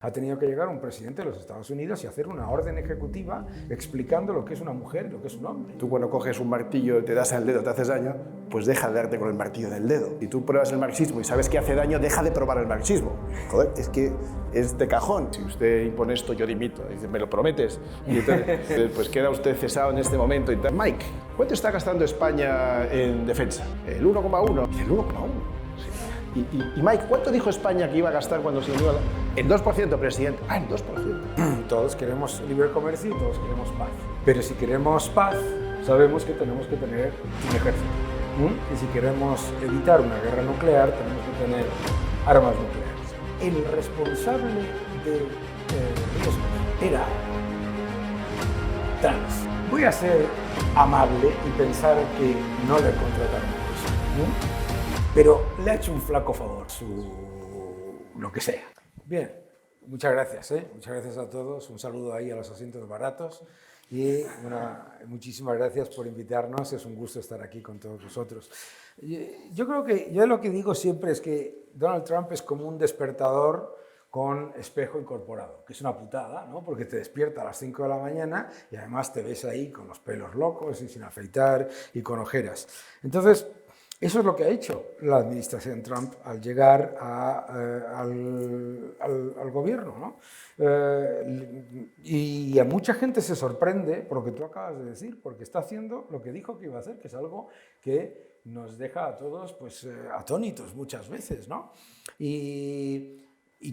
Ha tenido que llegar un presidente de los Estados Unidos y hacer una orden ejecutiva explicando lo que es una mujer y lo que es un hombre. Tú cuando coges un martillo y te das al dedo, te haces daño, pues deja de darte con el martillo del dedo. Si tú pruebas el marxismo y sabes que hace daño, deja de probar el marxismo. Joder, es que es de cajón. Si usted impone esto, yo dimito. Dice, ¿me lo prometes? Y entonces, pues queda usted cesado en este momento. Mike, ¿cuánto está gastando España en defensa? El 1,1. El 1,1. Y Mike, ¿cuánto dijo España que iba a gastar cuando se unió a la... El 2%, presidente. Ah, el 2%. Todos queremos libre comercio y todos queremos paz. Pero si queremos paz, sabemos que tenemos que tener un ejército. Y si queremos evitar una guerra nuclear, tenemos que tener armas nucleares. El responsable de riesgos era trans. Voy a ser amable y pensar que no le contrataron por eso. Pero le ha hecho un flaco favor, lo que sea. Bien, muchas gracias, muchas gracias a todos, un saludo ahí a los asientos baratos y muchísimas gracias por invitarnos, es un gusto estar aquí con todos vosotros. Yo creo que, yo lo que digo siempre es que Donald Trump es como un despertador con espejo incorporado, que es una putada, ¿no? Porque te despierta a las 5 de la mañana y además te ves ahí con los pelos locos y sin afeitar y con ojeras. Entonces, eso es lo que ha hecho la administración Trump al llegar al gobierno, ¿no? Y a mucha gente se sorprende por lo que tú acabas de decir, porque está haciendo lo que dijo que iba a hacer, que es algo que nos deja a todos pues, atónitos muchas veces, ¿no? Y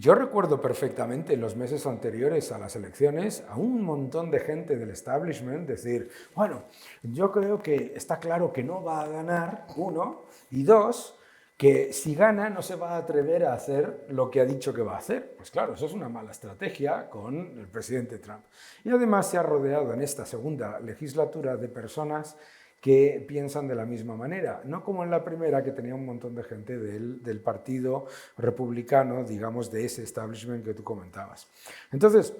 yo recuerdo perfectamente en los meses anteriores a las elecciones a un montón de gente del establishment decir, bueno, yo creo que está claro que no va a ganar, uno, y dos, que si gana no se va a atrever a hacer lo que ha dicho que va a hacer. Pues claro, eso es una mala estrategia con el presidente Trump. Y además se ha rodeado en esta segunda legislatura de personas que piensan de la misma manera, no como en la primera, que tenía un montón de gente del partido republicano, digamos, de ese establishment que tú comentabas. Entonces,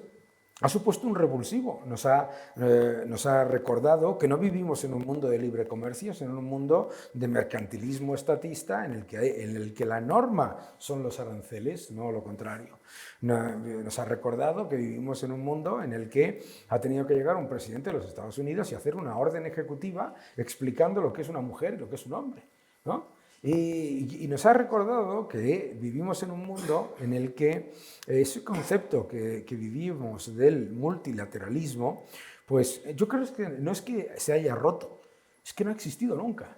ha supuesto un revulsivo, nos ha recordado que no vivimos en un mundo de libre comercio, sino en un mundo de mercantilismo estatista en el que la norma son los aranceles, no lo contrario. Nos ha recordado que vivimos en un mundo en el que ha tenido que llegar un presidente de los Estados Unidos y hacer una orden ejecutiva explicando lo que es una mujer y lo que es un hombre, ¿no? Y nos ha recordado que vivimos en un mundo en el que ese concepto que vivimos del multilateralismo, pues yo creo que no es que se haya roto, es que no ha existido nunca.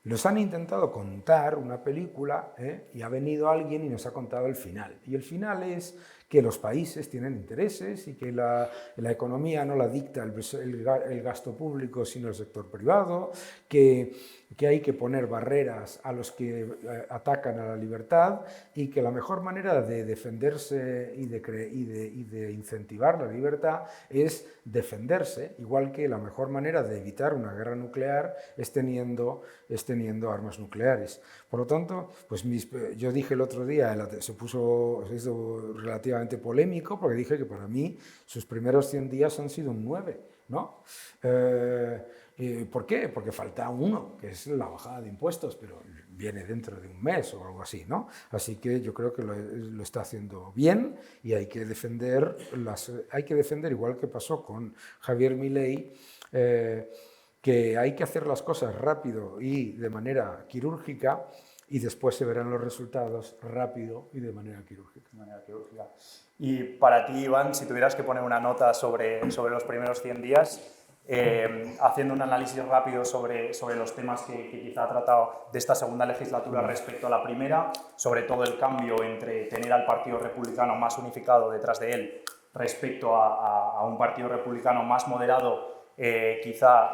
Nos han intentado contar una película y ha venido alguien y nos ha contado el final. Y el final es que los países tienen intereses y que la economía no la dicta el gasto público sino el sector privado, que hay que poner barreras a los que atacan a la libertad y que la mejor manera de defenderse y de incentivar la libertad es defenderse, igual que la mejor manera de evitar una guerra nuclear es teniendo armas nucleares. Por lo tanto, pues yo dije el otro día, se hizo relativamente polémico porque dije que para mí sus primeros 100 días han sido un 9, ¿no? ¿Por qué? Porque falta uno, que es la bajada de impuestos, pero viene dentro de un mes o algo así, ¿no? Así que yo creo que lo está haciendo bien y hay que defender, igual que pasó con Javier Milei, que hay que hacer las cosas rápido y de manera quirúrgica y después se verán los resultados rápido y de manera quirúrgica. Y para ti, Iván, si tuvieras que poner una nota sobre los primeros 100 días, haciendo un análisis rápido sobre los temas que quizá ha tratado de esta segunda legislatura respecto a la primera, sobre todo el cambio entre tener al Partido Republicano más unificado detrás de él respecto a un Partido Republicano más moderado, quizá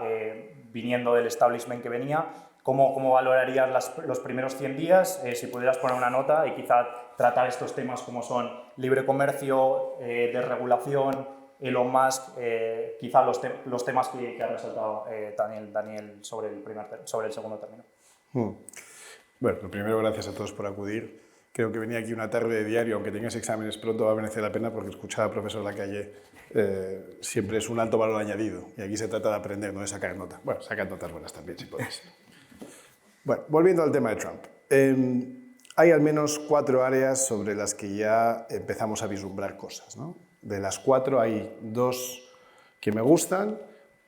viniendo del establishment que venía, ¿cómo valorarías los primeros 100 días? Si pudieras poner una nota y quizá tratar estos temas como son libre comercio, desregulación, Elon Musk, quizá los temas que ha resaltado Daniel sobre el segundo término. Bueno, lo primero, gracias a todos por acudir. Creo que venir aquí una tarde de diario, aunque tengas exámenes pronto, va a merecer la pena porque escuchar al profesor Lacalle siempre es un alto valor añadido. Y aquí se trata de aprender, no de sacar notas. Bueno, sacar notas buenas también, si podéis. Bueno, volviendo al tema de Trump. Hay al menos 4 áreas sobre las que ya empezamos a vislumbrar cosas, ¿no? De las 4 hay 2 que me gustan,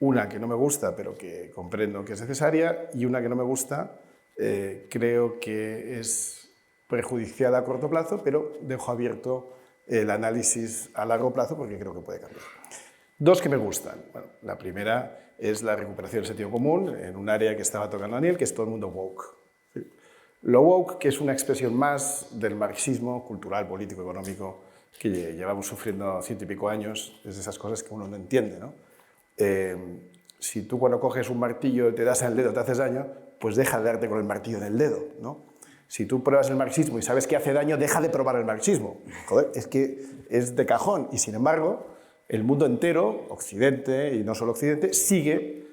una que no me gusta pero que comprendo que es necesaria y una que no me gusta, creo que es perjudicial a corto plazo, pero dejo abierto el análisis a largo plazo porque creo que puede cambiar. 2 que me gustan. Bueno, la primera es la recuperación del sentido común en un área que estaba tocando Daniel, que es todo el mundo woke. Lo woke, que es una expresión más del marxismo cultural, político, económico, que llevamos sufriendo 100 y pico años, es de esas cosas que uno no entiende, ¿no? Si tú cuando coges un martillo y te das en el dedo, te haces daño, pues deja de darte con el martillo en el dedo, ¿no? Si tú pruebas el marxismo y sabes que hace daño, deja de probar el marxismo. Joder, es que es de cajón. Y sin embargo, el mundo entero, Occidente y no solo Occidente, sigue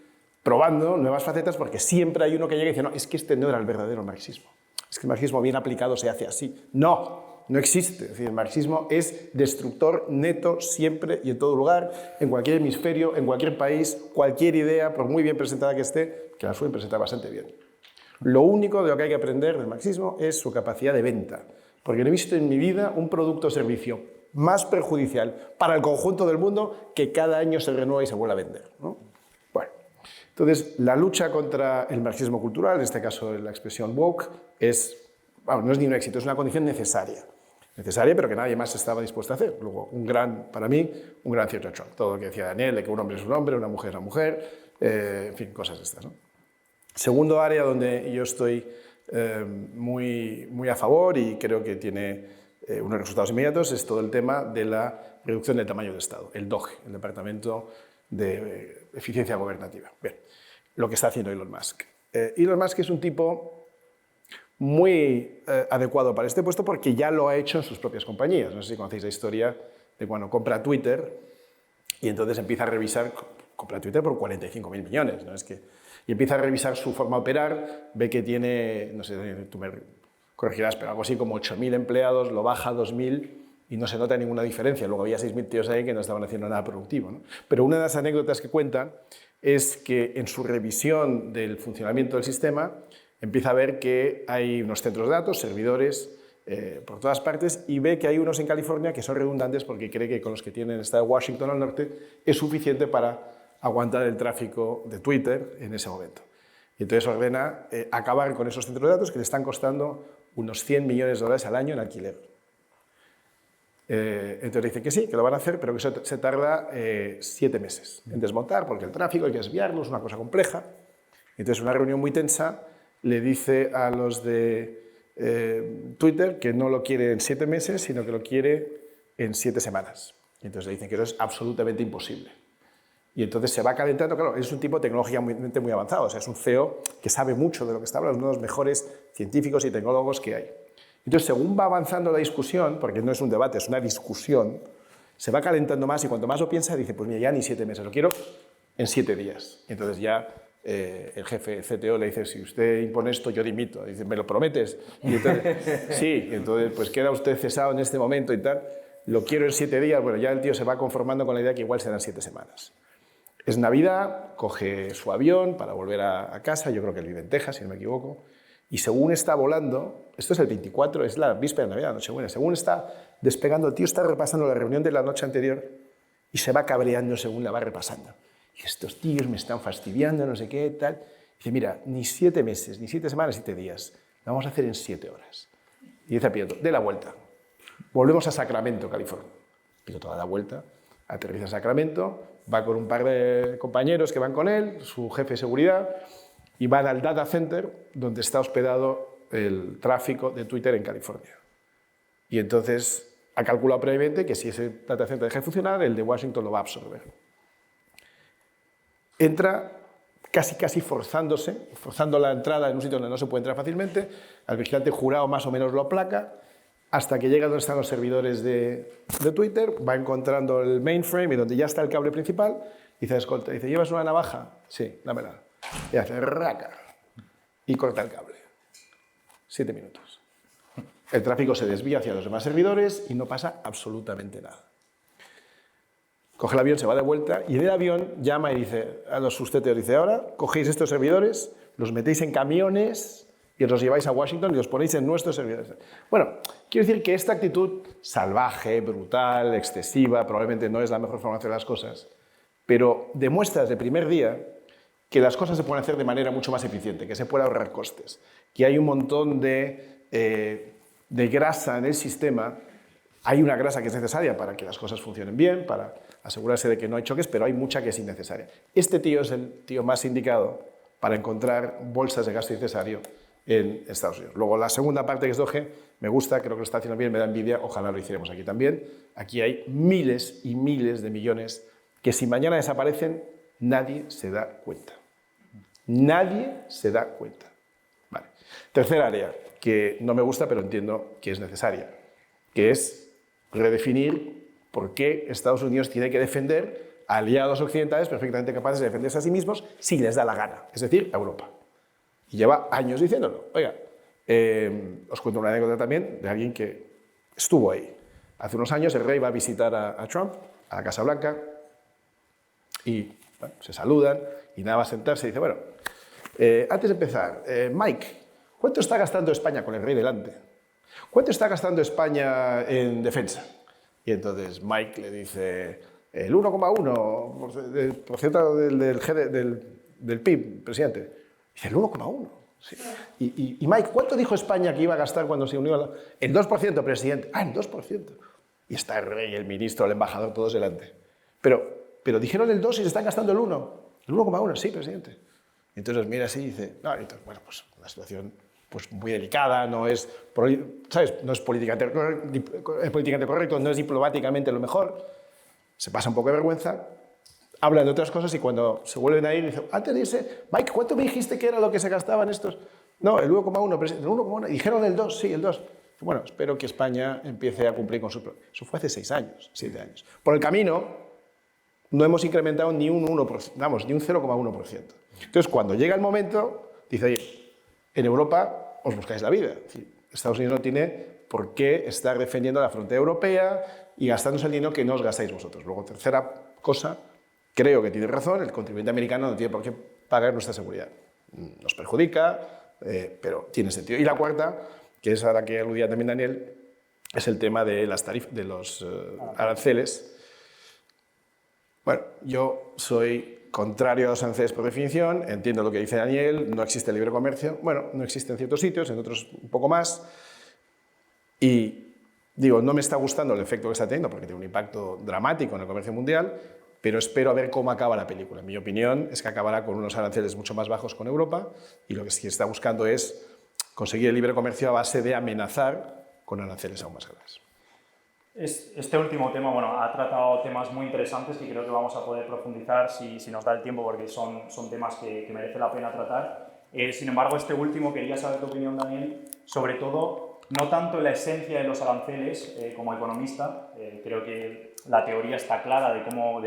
probando nuevas facetas porque siempre hay uno que llega y dice, no, es que este no era el verdadero marxismo. Es que el marxismo bien aplicado se hace así. No, no existe. Es decir, el marxismo es destructor neto siempre y en todo lugar, en cualquier hemisferio, en cualquier país, cualquier idea, por muy bien presentada que esté, que la suelen presentar bastante bien. Lo único de lo que hay que aprender del marxismo es su capacidad de venta, porque no he visto en mi vida un producto o servicio más perjudicial para el conjunto del mundo que cada año se renueva y se vuelve a vender, ¿no? Bueno, entonces la lucha contra el marxismo cultural, en este caso la expresión woke, no es ni un éxito, es una condición necesaria. Necesaria, pero que nadie más estaba dispuesto a hacer. Luego, para mí, un gran cierto shock. Todo lo que decía Daniel, de que un hombre es un hombre, una mujer es una mujer, en fin, cosas de estas, ¿no? Segundo área donde yo estoy muy a favor y creo que tiene unos resultados inmediatos es todo el tema de la reducción del tamaño del Estado, el DOGE, el Departamento de Eficiencia Gobernativa. Bien, lo que está haciendo Elon Musk. Elon Musk es un tipo muy adecuado para este puesto porque ya lo ha hecho en sus propias compañías. No sé si conocéis la historia de cuando compra Twitter y entonces empieza a revisar, compra Twitter por 45.000 millones, ¿no? Y empieza a revisar su forma de operar, ve que tiene, no sé, tú me corregirás, pero algo así como 8.000 empleados, lo baja a 2.000 y no se nota ninguna diferencia. Luego había 6.000 tíos ahí que no estaban haciendo nada productivo, ¿no? Pero una de las anécdotas que cuentan es que en su revisión del funcionamiento del sistema empieza a ver que hay unos centros de datos, servidores por todas partes, y ve que hay unos en California que son redundantes porque cree que con los que tienen el estado de Washington al norte es suficiente para aguantar el tráfico de Twitter en ese momento. Y entonces ordena acabar con esos centros de datos que le están costando unos $100 millones al año en alquiler. Entonces dice que sí, que lo van a hacer, pero que eso se tarda 7 meses en desmontar, porque el tráfico hay que desviarlo, es una cosa compleja. Entonces, una reunión muy tensa le dice a los de Twitter que no lo quiere en 7 meses, sino que lo quiere en 7 semanas. Y entonces le dicen que eso es absolutamente imposible. Y entonces se va calentando, claro, es un tipo tecnológicamente muy avanzado, o sea, es un CEO que sabe mucho de lo que está hablando, es uno de los mejores científicos y tecnólogos que hay. Entonces, según va avanzando la discusión, porque no es un debate, es una discusión, se va calentando más y cuanto más lo piensa, dice, pues mira, ya ni 7 meses, lo quiero en 7 días. Y entonces ya el jefe CTO le dice, si usted impone esto, yo dimito. Dice, ¿me lo prometes? Y entonces, sí, entonces pues queda usted cesado en este momento y tal, lo quiero en 7 días, bueno, ya el tío se va conformando con la idea que igual serán 7 semanas. Es Navidad, coge su avión para volver a casa, yo creo que él vive en Texas, si no me equivoco, y según está volando, esto es el 24, es la víspera de Navidad, Nochebuena, según está despegando, el tío está repasando la reunión de la noche anterior y se va cabreando según la va repasando. Y estos tíos me están fastidiando, no sé qué, tal. Y dice, mira, ni 7 meses, ni 7 semanas, 7 días, lo vamos a hacer en 7 horas. Y dice a piloto, dé la vuelta, volvemos a Sacramento, California. El piloto da la vuelta, aterriza en Sacramento, va con un par de compañeros que van con él, su jefe de seguridad, y van al data center donde está hospedado el tráfico de Twitter en California. Y entonces ha calculado previamente que si ese data center deja de funcionar, el de Washington lo va a absorber. Entra casi forzando la entrada en un sitio donde no se puede entrar fácilmente, al vigilante jurado más o menos lo aplaca, hasta que llega donde están los servidores de Twitter, va encontrando el mainframe y donde ya está el cable principal, dice, escolta, dice, ¿llevas una navaja? Sí, dámela. Y hace raca y corta el cable. 7 minutos. El tráfico se desvía hacia los demás servidores y no pasa absolutamente nada. Coge el avión, se va de vuelta y en el avión llama y dice a los susteteos, dice, ahora cogéis estos servidores, los metéis en camiones y os los lleváis a Washington y os ponéis en nuestros servidores. Bueno, quiero decir que esta actitud salvaje, brutal, excesiva, probablemente no es la mejor forma de hacer las cosas, pero demuestra desde el primer día que las cosas se pueden hacer de manera mucho más eficiente, que se puede ahorrar costes, que hay un montón de grasa en el sistema. Hay una grasa que es necesaria para que las cosas funcionen bien, para asegurarse de que no hay choques, pero hay mucha que es innecesaria. Este tío es el tío más indicado para encontrar bolsas de gasto innecesario en Estados Unidos. Luego, la segunda parte, que es Doge, me gusta, creo que lo está haciendo bien, me da envidia, ojalá lo hiciéramos aquí también. Aquí hay miles y miles de millones que si mañana desaparecen, nadie se da cuenta. Nadie se da cuenta. Vale. Tercer área, que no me gusta, pero entiendo que es necesaria, que es redefinir por qué Estados Unidos tiene que defender a aliados occidentales perfectamente capaces de defenderse a sí mismos si les da la gana, es decir, a Europa. Y lleva años diciéndolo. Oiga, os cuento una anécdota también de alguien que estuvo ahí. Hace unos años el rey va a visitar a Trump, a la Casa Blanca, y bueno, se saludan, y nada más sentarse, dice, bueno, antes de empezar, Mike, ¿cuánto está gastando España con el rey delante? ¿Cuánto está gastando España en defensa? Y entonces Mike le dice, el 1,1% del PIB, presidente. Dice, el 1,1%. Sí. Y Mike, ¿cuánto dijo España que iba a gastar cuando se unió a la... El 2%, presidente. Ah, el 2%. Y está el rey, el ministro, el embajador, todos delante. Pero dijeron el 2 y se están gastando el 1. El 1,1, sí, presidente. Y entonces mira así y dice, no, entonces, bueno, pues una situación pues, muy delicada, no es, ¿sabes? No es políticamente correcto, no es diplomáticamente lo mejor. Se pasa un poco de vergüenza, hablan de otras cosas y cuando se vuelven a ir, dicen, antes de irse, Mike, ¿cuánto me dijiste que era lo que se gastaban estos? No, el 1,1, presidente, el 1,1. Dijeron el 2, sí, el 2. Bueno, espero que España empiece a cumplir con su... Eso fue hace 6 años, 7 años. Por el camino, no hemos incrementado ni un 1%, vamos, ni un 0,1%. Entonces, cuando llega el momento, dice, oye, en Europa os buscáis la vida. Es decir, Estados Unidos no tiene por qué estar defendiendo la frontera europea y gastándose el dinero que no os gastáis vosotros. Luego, tercera cosa, creo que tiene razón, el contribuyente americano no tiene por qué pagar nuestra seguridad. Nos perjudica, pero tiene sentido. Y la cuarta, que es a la que aludía también Daniel, es el tema de las de los aranceles. Bueno, yo soy contrario a los aranceles por definición, entiendo lo que dice Daniel, no existe libre comercio, bueno, no existe en ciertos sitios, en otros un poco más, y digo, no me está gustando el efecto que está teniendo porque tiene un impacto dramático en el comercio mundial, pero espero a ver cómo acaba la película. Mi opinión es que acabará con unos aranceles mucho más bajos con Europa y lo que sí está buscando es conseguir el libre comercio a base de amenazar con aranceles aún más graves. Este último tema, bueno, ha tratado temas muy interesantes que creo que vamos a poder profundizar si nos da el tiempo, porque son temas que merece la pena tratar. Sin embargo, este último, quería saber tu opinión, Daniel, sobre todo, no tanto en la esencia de los aranceles como economista, creo que la teoría está clara de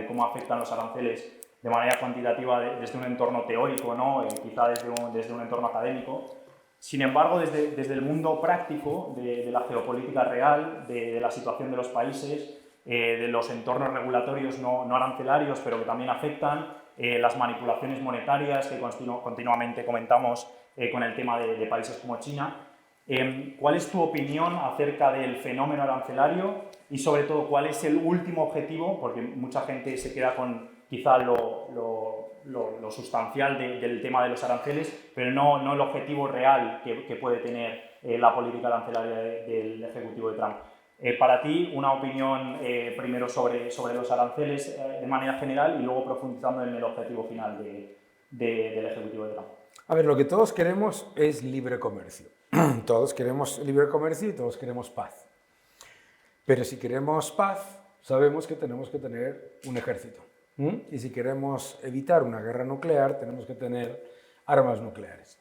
cómo afectan los aranceles de manera cuantitativa desde un entorno teórico, ¿no? Quizá desde un entorno académico. Sin embargo, desde el mundo práctico, de la geopolítica real, de la situación de los países, de los entornos regulatorios no arancelarios, pero que también afectan, las manipulaciones monetarias que continuamente comentamos con el tema de países como China. ¿Cuál es tu opinión acerca del fenómeno arancelario y, sobre todo, cuál es el último objetivo? Porque mucha gente se queda con quizá lo sustancial del tema de los aranceles, pero no el objetivo real que puede tener la política arancelaria del Ejecutivo de Trump. Para ti, una opinión primero sobre los aranceles de manera general y luego profundizando en el objetivo final del Ejecutivo de Trump. A ver, lo que todos queremos es libre comercio. Todos queremos libre comercio y todos queremos paz. Pero si queremos paz, sabemos que tenemos que tener un ejército. Y si queremos evitar una guerra nuclear, tenemos que tener armas nucleares.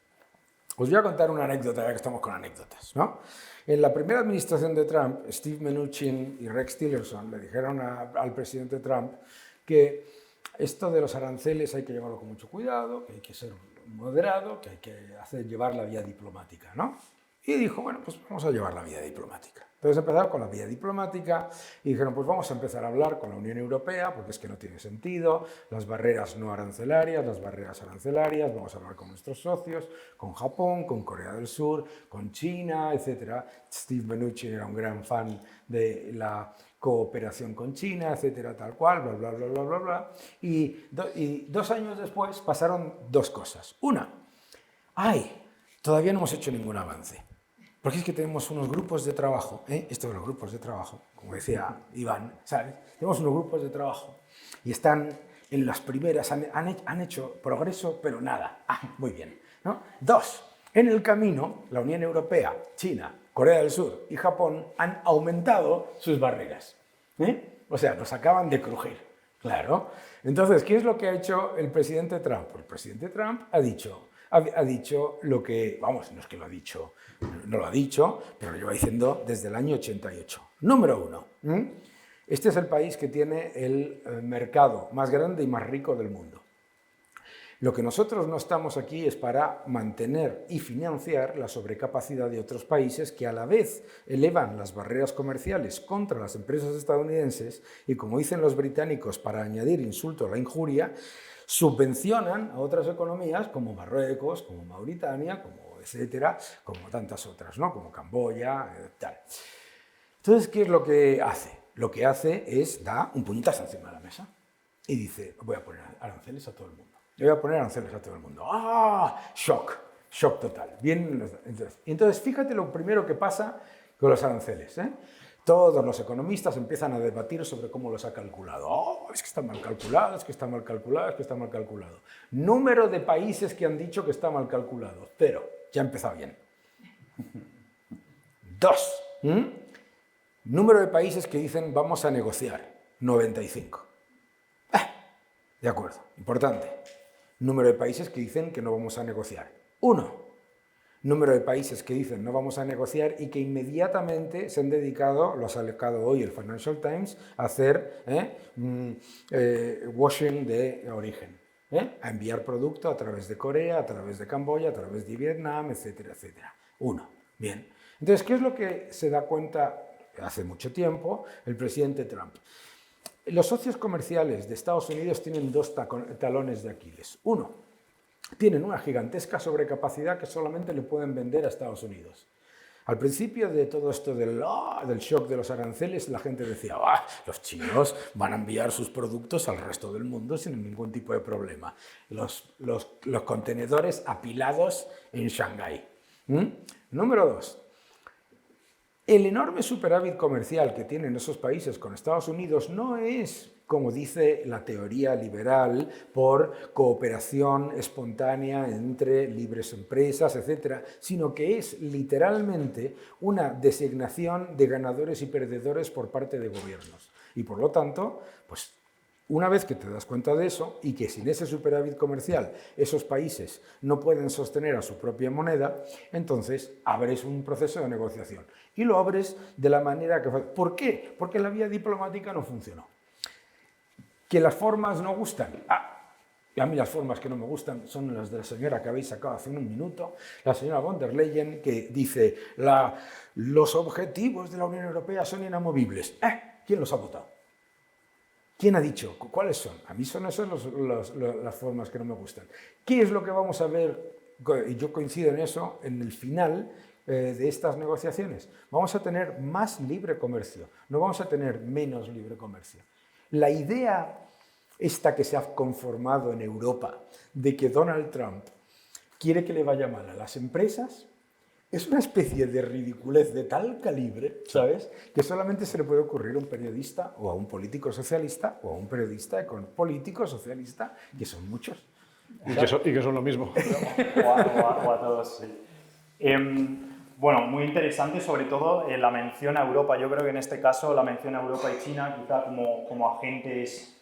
Os voy a contar una anécdota, ya que estamos con anécdotas, ¿no? En la primera administración de Trump, Steve Mnuchin y Rex Tillerson le dijeron al presidente Trump que esto de los aranceles hay que llevarlo con mucho cuidado, que hay que ser moderado, que hay que llevar la vía diplomática, ¿no? Y dijo, bueno, pues vamos a llevar la vía diplomática. Entonces empezaron con la vía diplomática y dijeron, pues vamos a empezar a hablar con la Unión Europea, porque es que no tiene sentido, las barreras no arancelarias, las barreras arancelarias, vamos a hablar con nuestros socios, con Japón, con Corea del Sur, con China, etc. Steve Mnuchin era un gran fan de la cooperación con China, etcétera, tal cual, bla, bla, bla, bla, bla, bla. Y 2 años después pasaron 2 cosas. Una, todavía no hemos hecho ningún avance. Porque es que tenemos unos grupos de trabajo, estos son los grupos de trabajo, como decía Iván, ¿sabes? Tenemos unos grupos de trabajo y están en las primeras, han hecho progreso, pero nada. Muy bien, ¿no? 2, en el camino, la Unión Europea, China, Corea del Sur y Japón han aumentado sus barreras. O sea, nos acaban de crujir, claro. Entonces, ¿qué es lo que ha hecho el presidente Trump? El presidente Trump ha dicho lo que, vamos, no es que lo ha dicho, no lo ha dicho, pero lo lleva diciendo desde el año 88. Número 1. Este es el país que tiene el mercado más grande y más rico del mundo. Lo que nosotros no estamos aquí es para mantener y financiar la sobrecapacidad de otros países que a la vez elevan las barreras comerciales contra las empresas estadounidenses y, como dicen los británicos, para añadir insulto a la injuria, subvencionan a otras economías como Marruecos, como Mauritania, como etcétera, como tantas otras, ¿no? Como Camboya, tal. Entonces, ¿qué es lo que hace? Lo que hace es da un puñetazo encima de la mesa y dice, voy a poner aranceles a todo el mundo. Yo voy a poner aranceles a todo el mundo. Shock total. Bien, entonces, fíjate lo primero que pasa con los aranceles, Todos los economistas empiezan a debatir sobre cómo los ha calculado. Es que está mal calculado, es que está mal calculado, es que está mal calculado. Número de países que han dicho que está mal calculado. 0. Ya ha empezado bien. 2. Número de países que dicen vamos a negociar. 95. De acuerdo, importante. Número de países que dicen que no vamos a negociar. 1. Número de países que dicen no vamos a negociar y que inmediatamente se han dedicado, lo ha sacado hoy el Financial Times, a hacer washing de origen, a enviar producto a través de Corea, a través de Camboya, a través de Vietnam, etcétera, etcétera. 1. Bien. Entonces, ¿qué es lo que se da cuenta hace mucho tiempo el presidente Trump? Los socios comerciales de Estados Unidos tienen 2 talones de Aquiles. 1. Tienen una gigantesca sobrecapacidad que solamente le pueden vender a Estados Unidos. Al principio de todo esto del shock de los aranceles, la gente decía, los chinos van a enviar sus productos al resto del mundo sin ningún tipo de problema. Los contenedores apilados en Shanghái. Número 2. El enorme superávit comercial que tienen esos países con Estados Unidos no es, como dice la teoría liberal, por cooperación espontánea entre libres empresas, etc., sino que es literalmente una designación de ganadores y perdedores por parte de gobiernos. Y por lo tanto, pues una vez que te das cuenta de eso y que sin ese superávit comercial esos países no pueden sostener a su propia moneda, entonces abres un proceso de negociación. Y lo abres de la manera que... ¿Por qué? Porque la vía diplomática no funcionó. ¿Que las formas no gustan? A mí las formas que no me gustan son las de la señora que habéis sacado hace un minuto, la señora von der Leyen, que dice los objetivos de la Unión Europea son inamovibles. ¿Quién los ha votado? ¿Quién ha dicho? ¿Cuáles son? A mí son esas las formas que no me gustan. ¿Qué es lo que vamos a ver? Y yo coincido en eso, en el final de estas negociaciones. Vamos a tener más libre comercio, no vamos a tener menos libre comercio. La idea esta que se ha conformado en Europa de que Donald Trump quiere que le vaya mal a las empresas es una especie de ridiculez de tal calibre, ¿sabes?, que solamente se le puede ocurrir a un periodista o a un político socialista o a un periodista político socialista, que son muchos. Y que son lo mismo. O a todos, sí. Bueno, muy interesante, sobre todo la mención a Europa. Yo creo que en este caso la mención a Europa y China, quizá como agentes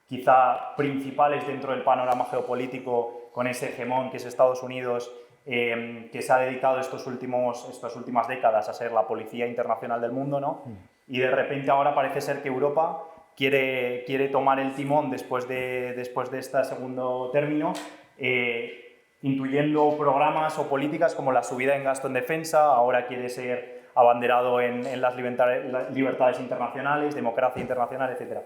quizá principales dentro del panorama geopolítico, con ese hegemón que es Estados Unidos, que se ha dedicado estas últimas décadas a ser la policía internacional del mundo, ¿no? Y de repente ahora parece ser que Europa quiere tomar el timón después de este segundo término, intuyendo programas o políticas como la subida en gasto en defensa, ahora quiere ser abanderado en las libertades internacionales, democracia internacional, etc.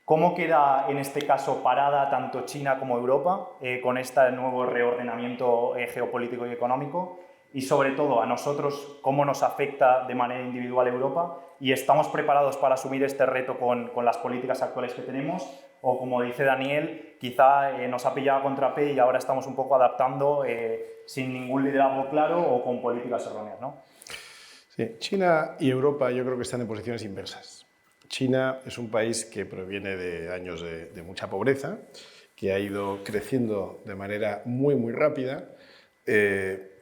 ¿Cómo queda en este caso parada tanto China como Europa con este nuevo reordenamiento geopolítico y económico? Y sobre todo a nosotros, ¿cómo nos afecta de manera individual Europa? ¿Y estamos preparados para asumir este reto con las políticas actuales que tenemos? O como dice Daniel, quizá nos ha pillado a contrapié y ahora estamos un poco adaptando sin ningún liderazgo claro o con políticas erróneas, ¿no? Sí, China y Europa yo creo que están en posiciones inversas. China es un país que proviene de años de mucha pobreza, que ha ido creciendo de manera muy rápida.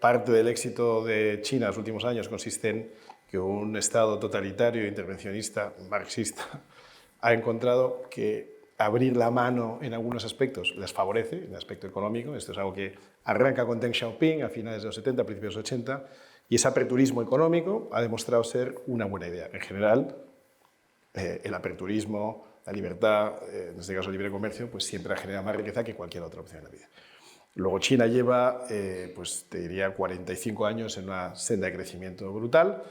Parte del éxito de China en los últimos años consiste en que un Estado totalitario, intervencionista, marxista, ha encontrado que abrir la mano en algunos aspectos les favorece, en el aspecto económico. Esto es algo que arranca con Deng Xiaoping a finales de los 70, principios de los 80, y ese aperturismo económico ha demostrado ser una buena idea. En general, el aperturismo, la libertad, en este caso el libre comercio, pues siempre ha generado más riqueza que cualquier otra opción en la vida. Luego China lleva, pues te diría, 45 años en una senda de crecimiento brutal,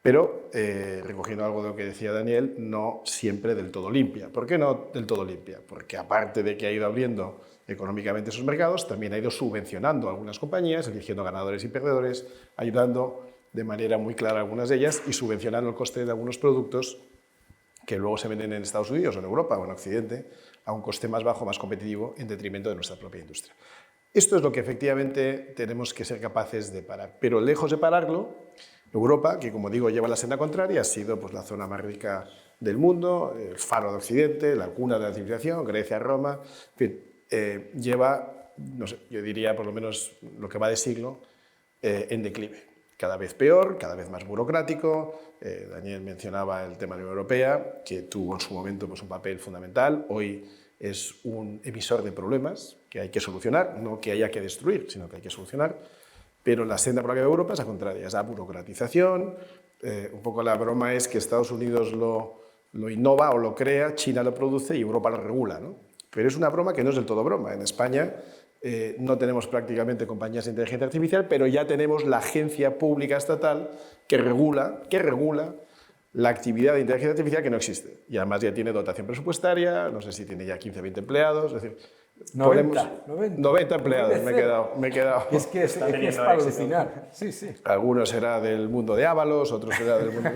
pero, recogiendo algo de lo que decía Daniel, no siempre del todo limpia. ¿Por qué no del todo limpia? Porque aparte de que ha ido abriendo económicamente sus mercados, también ha ido subvencionando a algunas compañías, eligiendo ganadores y perdedores, ayudando de manera muy clara a algunas de ellas y subvencionando el coste de algunos productos que luego se venden en Estados Unidos o en Europa o en Occidente a un coste más bajo, más competitivo, en detrimento de nuestra propia industria. Esto es lo que efectivamente tenemos que ser capaces de parar. Pero lejos de pararlo, Europa, que como digo lleva la senda contraria, ha sido pues, la zona más rica del mundo, el faro de Occidente, la cuna de la civilización, Grecia, Roma, en fin, lleva, no sé, yo diría por lo menos lo que va de siglo, en declive. Cada vez peor, cada vez más burocrático. Daniel mencionaba el tema de la Unión Europea, que tuvo en su momento pues, un papel fundamental. Hoy es un emisor de problemas que hay que solucionar, no que haya que destruir, sino que hay que solucionar. Pero la senda por la que va Europa es la contraria, es la burocratización. Un poco la broma es que Estados Unidos lo innova o lo crea, China lo produce y Europa lo regula, ¿no? Pero es una broma que no es del todo broma. En España no tenemos prácticamente compañías de inteligencia artificial, pero ya tenemos la agencia pública estatal que regula la actividad de inteligencia artificial que no existe. Y además ya tiene dotación presupuestaria, no sé si tiene ya 15 o 20 empleados, es decir, 90 empleados, me he quedado. Es que es para alucinar. Sí, sí. Algunos será del mundo de Ábalos, otros será del mundo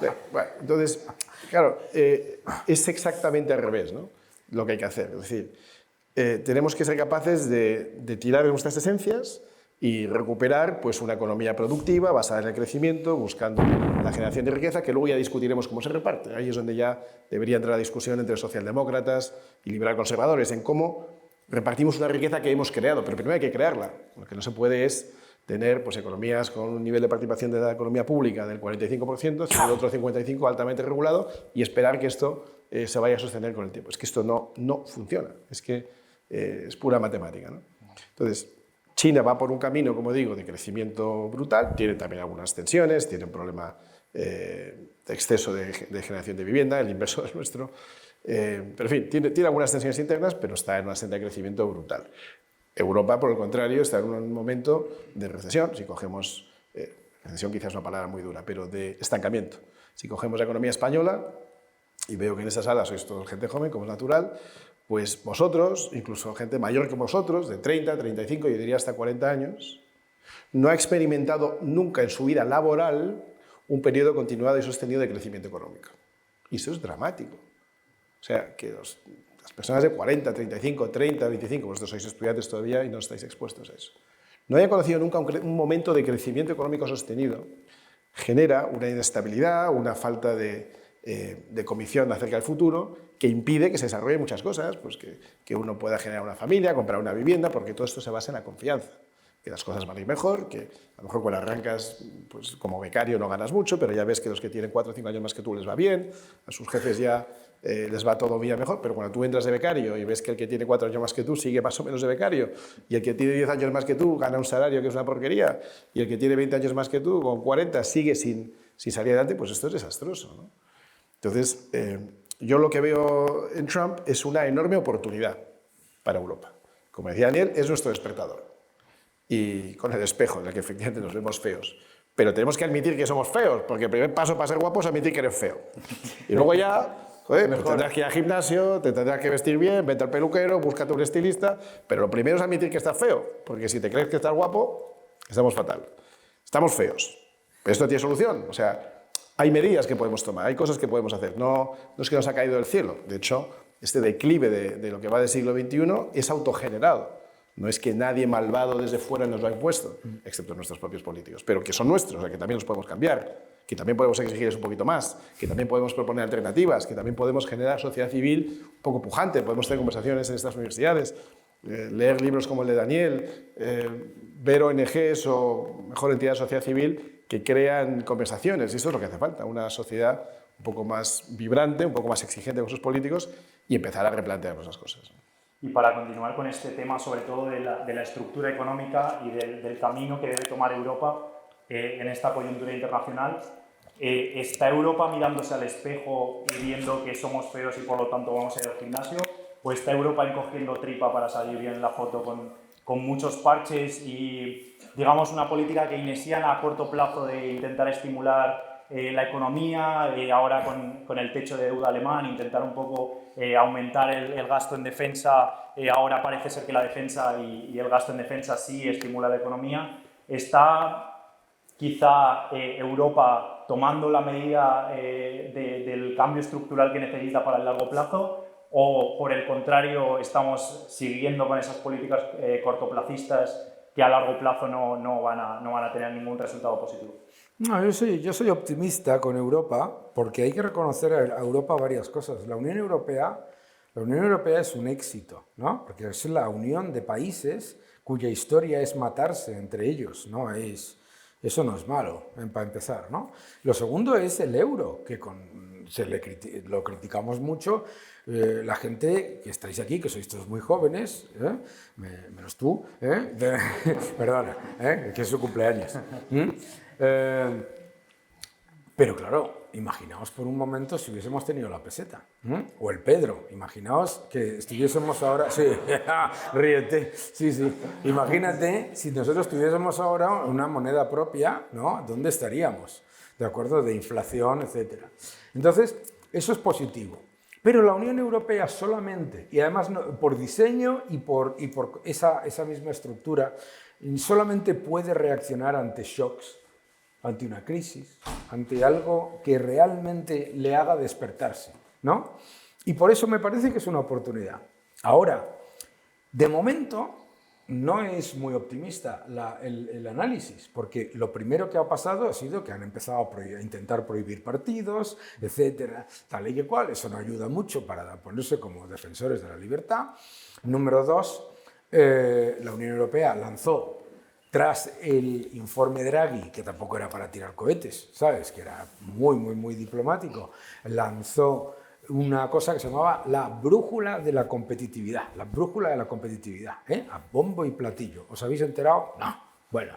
de... Bueno, entonces, claro, es exactamente al revés, ¿no? Lo que hay que hacer. Es decir, tenemos que ser capaces de tirar de nuestras esencias y recuperar pues, una economía productiva basada en el crecimiento, buscando la generación de riqueza, que luego ya discutiremos cómo se reparte. Ahí es donde ya debería entrar la discusión entre socialdemócratas y liberal conservadores, en cómo repartimos una riqueza que hemos creado, pero primero hay que crearla. Lo que no se puede es tener pues, economías con un nivel de participación de la economía pública del 45%, sino el otro 55% altamente regulado, y esperar que esto se vaya a sostener con el tiempo. Es que esto no funciona, es que es pura matemática, ¿no? Entonces, China va por un camino, como digo, de crecimiento brutal, tiene también algunas tensiones, tiene un problema de exceso de generación de vivienda, el inverso es nuestro, pero en fin, tiene algunas tensiones internas, pero está en una senda de crecimiento brutal. Europa, por el contrario, está en un momento de recesión, si cogemos, recesión quizás es una palabra muy dura, pero de estancamiento. Si cogemos la economía española, y veo que en esta sala sois todos gente joven, como es natural, pues vosotros, incluso gente mayor que vosotros, de 30, 35, yo diría hasta 40 años, no ha experimentado nunca en su vida laboral un periodo continuado y sostenido de crecimiento económico. Y eso es dramático. O sea, que las personas de 40, 35, 30, 25, vosotros sois estudiantes todavía y no estáis expuestos a eso, no haya conocido nunca un momento de crecimiento económico sostenido, genera una inestabilidad, una falta de convicción acerca del futuro, que impide que se desarrollen muchas cosas, pues que uno pueda generar una familia, comprar una vivienda, porque todo esto se basa en la confianza, que las cosas van a ir mejor, que a lo mejor cuando arrancas pues, como becario no ganas mucho, pero ya ves que los que tienen 4 o 5 años más que tú les va bien, a sus jefes ya les va todo bien mejor, pero cuando tú entras de becario y ves que el que tiene 4 años más que tú sigue más o menos de becario, y el que tiene 10 años más que tú gana un salario que es una porquería, y el que tiene 20 años más que tú, con 40, sigue sin salir adelante, pues esto es desastroso, ¿no? Entonces, yo lo que veo en Trump es una enorme oportunidad para Europa. como decía Daniel, es nuestro despertador. Y con el espejo, en el que efectivamente nos vemos feos. Pero tenemos que admitir que somos feos, porque el primer paso para ser guapo es admitir que eres feo. Y luego ya, joder, pues tendrás que ir al gimnasio, te tendrás que vestir bien, vete al peluquero, búscate un estilista, pero lo primero es admitir que estás feo, porque si te crees que estás guapo, estamos fatal. Estamos feos. Pero esto tiene solución, o sea, hay medidas que podemos tomar, hay cosas que podemos hacer. No es que nos ha caído del cielo, de hecho, este declive de lo que va del siglo XXI es autogenerado. No es que nadie malvado desde fuera nos lo ha impuesto, excepto nuestros propios políticos, pero que son nuestros, o sea, que también los podemos cambiar, que también podemos exigirles un poquito más, que también podemos proponer alternativas, que también podemos generar sociedad civil un poco pujante, podemos tener conversaciones en estas universidades, leer libros como el de Daniel, ver ONGs o mejor entidades de sociedad civil que crean conversaciones, y eso es lo que hace falta, una sociedad un poco más vibrante, un poco más exigente con sus políticos y empezar a replantearnos las cosas. Y para continuar con este tema, sobre todo de la estructura económica y del camino que debe tomar Europa en esta coyuntura internacional, ¿está Europa mirándose al espejo y viendo que somos feos y por lo tanto vamos a ir al gimnasio? ¿O está Europa encogiendo tripa para salir bien en la foto con muchos parches y, digamos, una política keynesiana a corto plazo de intentar estimular la economía, ahora con el techo de deuda alemán, intentar un poco aumentar el gasto en defensa, ahora parece ser que la defensa y el gasto en defensa sí estimula la economía? ¿Está quizá Europa tomando la medida del cambio estructural que necesita para el largo plazo? ¿O por el contrario estamos siguiendo con esas políticas cortoplacistas que a largo plazo no van a tener ningún resultado positivo? No, yo soy optimista con Europa porque hay que reconocer a Europa varias cosas. La Unión Europea es un éxito, ¿no? Porque es la unión de países cuya historia es matarse entre ellos, ¿no? Eso no es malo, para empezar, ¿no? Lo segundo es el euro, que lo criticamos mucho. La gente que estáis aquí, que sois todos muy jóvenes, menos tú, perdona, que es su cumpleaños. Pero claro, imaginaos por un momento si hubiésemos tenido la peseta, o el Pedro, imaginaos que estuviésemos ahora, sí, ríete, sí, imagínate si nosotros tuviésemos ahora una moneda propia, ¿no? ¿Dónde estaríamos? ¿De acuerdo? De inflación, etc. Entonces, eso es positivo. Pero la Unión Europea solamente, y además por diseño y por esa misma estructura, solamente puede reaccionar ante shocks, ante una crisis, ante algo que realmente le haga despertarse, ¿no? Y por eso me parece que es una oportunidad. Ahora, de momento, no es muy optimista el análisis, porque lo primero que ha pasado ha sido que han empezado a intentar prohibir partidos, etcétera, tal y que cual. Eso no ayuda mucho para ponerse como defensores de la libertad. Número dos, la Unión Europea lanzó, tras el informe Draghi, que tampoco era para tirar cohetes, ¿sabes? Que era muy diplomático, lanzó una cosa que se llamaba la brújula de la competitividad. La brújula de la competitividad, a bombo y platillo. ¿Os habéis enterado? No. Bueno,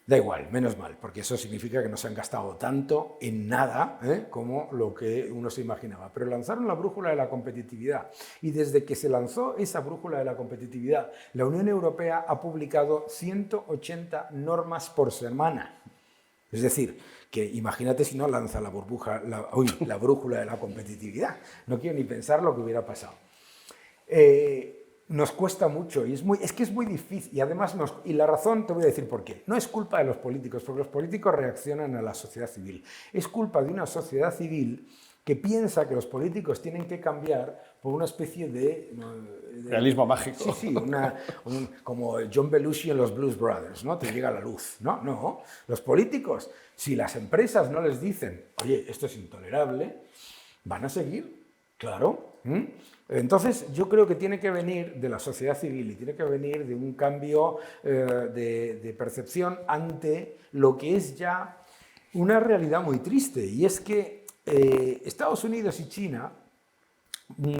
da igual, menos mal, porque eso significa que no se han gastado tanto en nada como lo que uno se imaginaba. Pero lanzaron la brújula de la competitividad y desde que se lanzó esa brújula de la competitividad, la Unión Europea ha publicado 180 normas por semana. Es decir, que imagínate si no lanza la brújula de la competitividad. No quiero ni pensar lo que hubiera pasado. Nos cuesta mucho y es que es muy difícil. Y además, y la razón te voy a decir por qué. No es culpa de los políticos, porque los políticos reaccionan a la sociedad civil. Es culpa de una sociedad civil que piensa que los políticos tienen que cambiar por una especie de realismo mágico. Sí, como John Belushi en los Blues Brothers, ¿no? Te llega la luz. No, los políticos, si las empresas no les dicen, oye, esto es intolerable, van a seguir, claro. Entonces, yo creo que tiene que venir de la sociedad civil y tiene que venir de un cambio de percepción ante lo que es ya una realidad muy triste, y es que Estados Unidos y China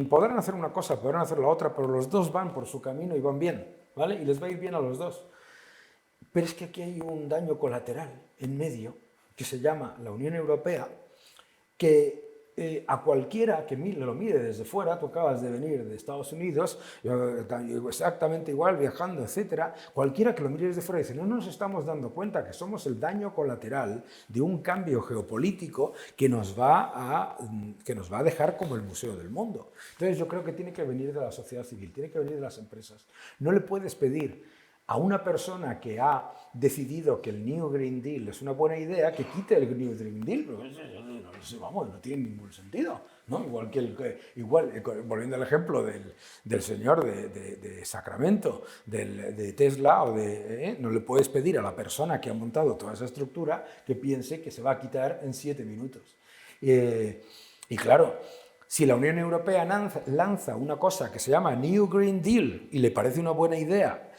podrán hacer una cosa, podrán hacer la otra, pero los dos van por su camino y van bien, ¿vale? Y les va a ir bien a los dos. Pero es que aquí hay un daño colateral en medio que se llama la Unión Europea, que a cualquiera que lo mire desde fuera, tú acabas de venir de Estados Unidos, exactamente igual, viajando, etcétera, cualquiera que lo mire desde fuera dice, no nos estamos dando cuenta que somos el daño colateral de un cambio geopolítico que nos va a dejar como el museo del mundo. Entonces yo creo que tiene que venir de la sociedad civil, tiene que venir de las empresas. No le puedes pedir a una persona que ha decidido que el New Green Deal es una buena idea, que quite el New Green Deal, vamos, no tiene ningún sentido, ¿no? Volviendo al ejemplo del señor de Sacramento, de Tesla, no le puedes pedir a la persona que ha montado toda esa estructura que piense que se va a quitar en 7 minutos. Y claro, si la Unión Europea lanza una cosa que se llama New Green Deal y le parece una buena idea,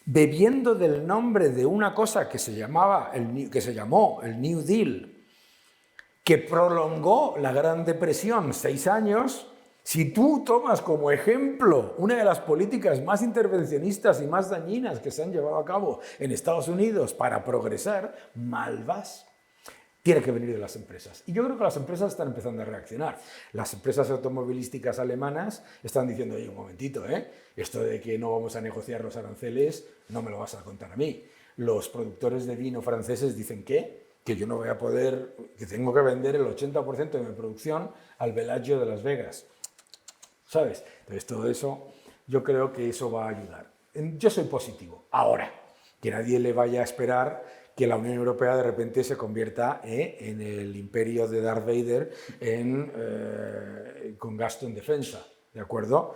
bebiendo del nombre de una cosa que se llamó el New Deal, que prolongó la Gran Depresión 6 años, si tú tomas como ejemplo una de las políticas más intervencionistas y más dañinas que se han llevado a cabo en Estados Unidos para progresar, mal vas. Tiene que venir de las empresas. Y yo creo que las empresas están empezando a reaccionar. Las empresas automovilísticas alemanas están diciendo, oye, un momentito, esto de que no vamos a negociar los aranceles, no me lo vas a contar a mí. Los productores de vino franceses dicen que yo no voy a poder, que tengo que vender el 80% de mi producción al Bellagio de Las Vegas. ¿Sabes? Entonces todo eso, yo creo que eso va a ayudar. Yo soy positivo. Ahora, que nadie le vaya a esperar que la Unión Europea de repente se convierta en el imperio de Darth Vader con gasto en defensa, ¿de acuerdo?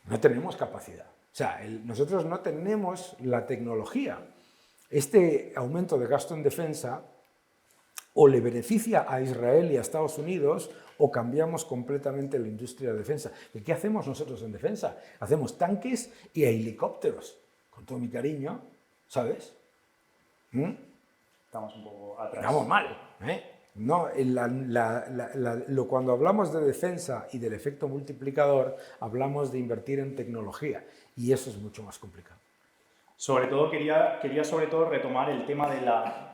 No tenemos capacidad. O sea, nosotros no tenemos la tecnología. Este aumento de gasto en defensa o le beneficia a Israel y a Estados Unidos o cambiamos completamente la industria de defensa. ¿Qué hacemos nosotros en defensa? Hacemos tanques y helicópteros, con todo mi cariño, ¿sabes? Estamos un poco atrás. Estamos mal. No, cuando hablamos de defensa y del efecto multiplicador, hablamos de invertir en tecnología y eso es mucho más complicado. Sobre todo, quería sobre todo retomar el tema de la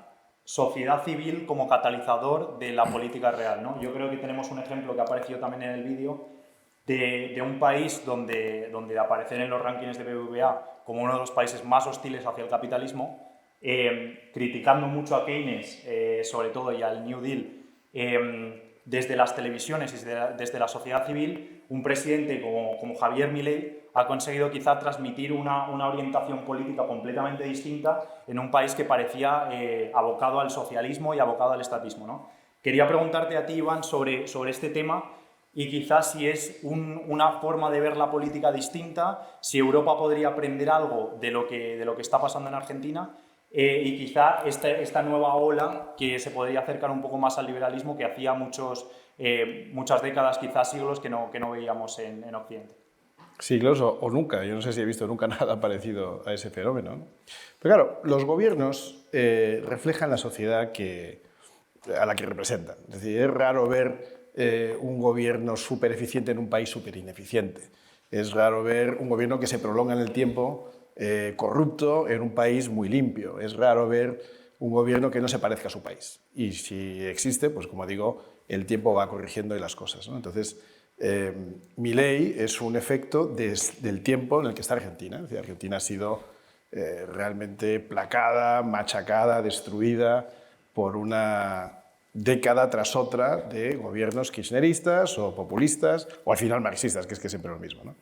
sociedad civil como catalizador de la política real, ¿no? Yo creo que tenemos un ejemplo que ha aparecido también en el vídeo de un país donde aparecer en los rankings de BBVA como uno de los países más hostiles hacia el capitalismo, criticando mucho a Keynes, sobre todo, y al New Deal, desde las televisiones y desde la sociedad civil, un presidente como Javier Milei ha conseguido quizá transmitir una orientación política completamente distinta en un país que parecía abocado al socialismo y abocado al estatismo, ¿no? Quería preguntarte a ti, Iván, sobre este tema y quizás si es una forma de ver la política distinta, si Europa podría aprender algo de lo que está pasando en Argentina, y quizá esta nueva ola que se podría acercar un poco más al liberalismo que hacía muchas décadas, quizás siglos, que no veíamos en Occidente. Siglos o nunca. Yo no sé si he visto nunca nada parecido a ese fenómeno, ¿no? Pero claro, los gobiernos reflejan la sociedad a la que representan. Es decir, es raro ver un gobierno súper eficiente en un país súper ineficiente. Es raro ver un gobierno que se prolonga en el tiempo corrupto en un país muy limpio. Es raro ver un gobierno que no se parezca a su país. Y si existe, pues como digo, el tiempo va corrigiendo las cosas, ¿no? Entonces, Milei es un efecto del tiempo en el que está Argentina. Es decir, Argentina ha sido realmente placada, machacada, destruida por una década tras otra de gobiernos kirchneristas o populistas, o al final marxistas, que es siempre lo mismo, ¿no?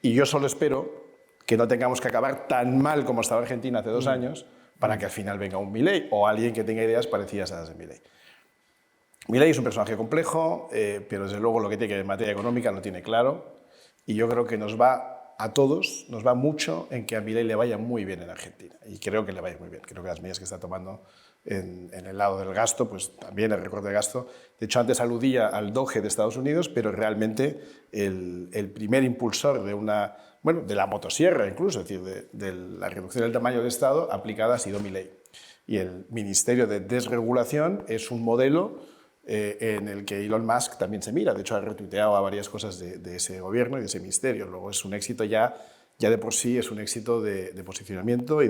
Y yo solo espero que no tengamos que acabar tan mal como estaba Argentina hace 2 años para que al final venga un Milei o alguien que tenga ideas parecidas a las de Milei. Milei es un personaje complejo, pero desde luego lo que tiene que ver en materia económica lo tiene claro y yo creo que a todos nos va mucho en que a Milei le vaya muy bien en Argentina y creo que le vaya muy bien. Creo que las medidas que está tomando en el lado del gasto, pues también el recorte de gasto. De hecho, antes aludía al Doge de Estados Unidos, pero realmente el primer impulsor de la motosierra incluso, es decir, de la reducción del tamaño del Estado aplicada ha sido Milei. Y el Ministerio de Desregulación es un modelo en el que Elon Musk también se mira. De hecho, ha retuiteado a varias cosas de ese gobierno y de ese ministerio. Luego es un éxito ya de por sí, es un éxito de posicionamiento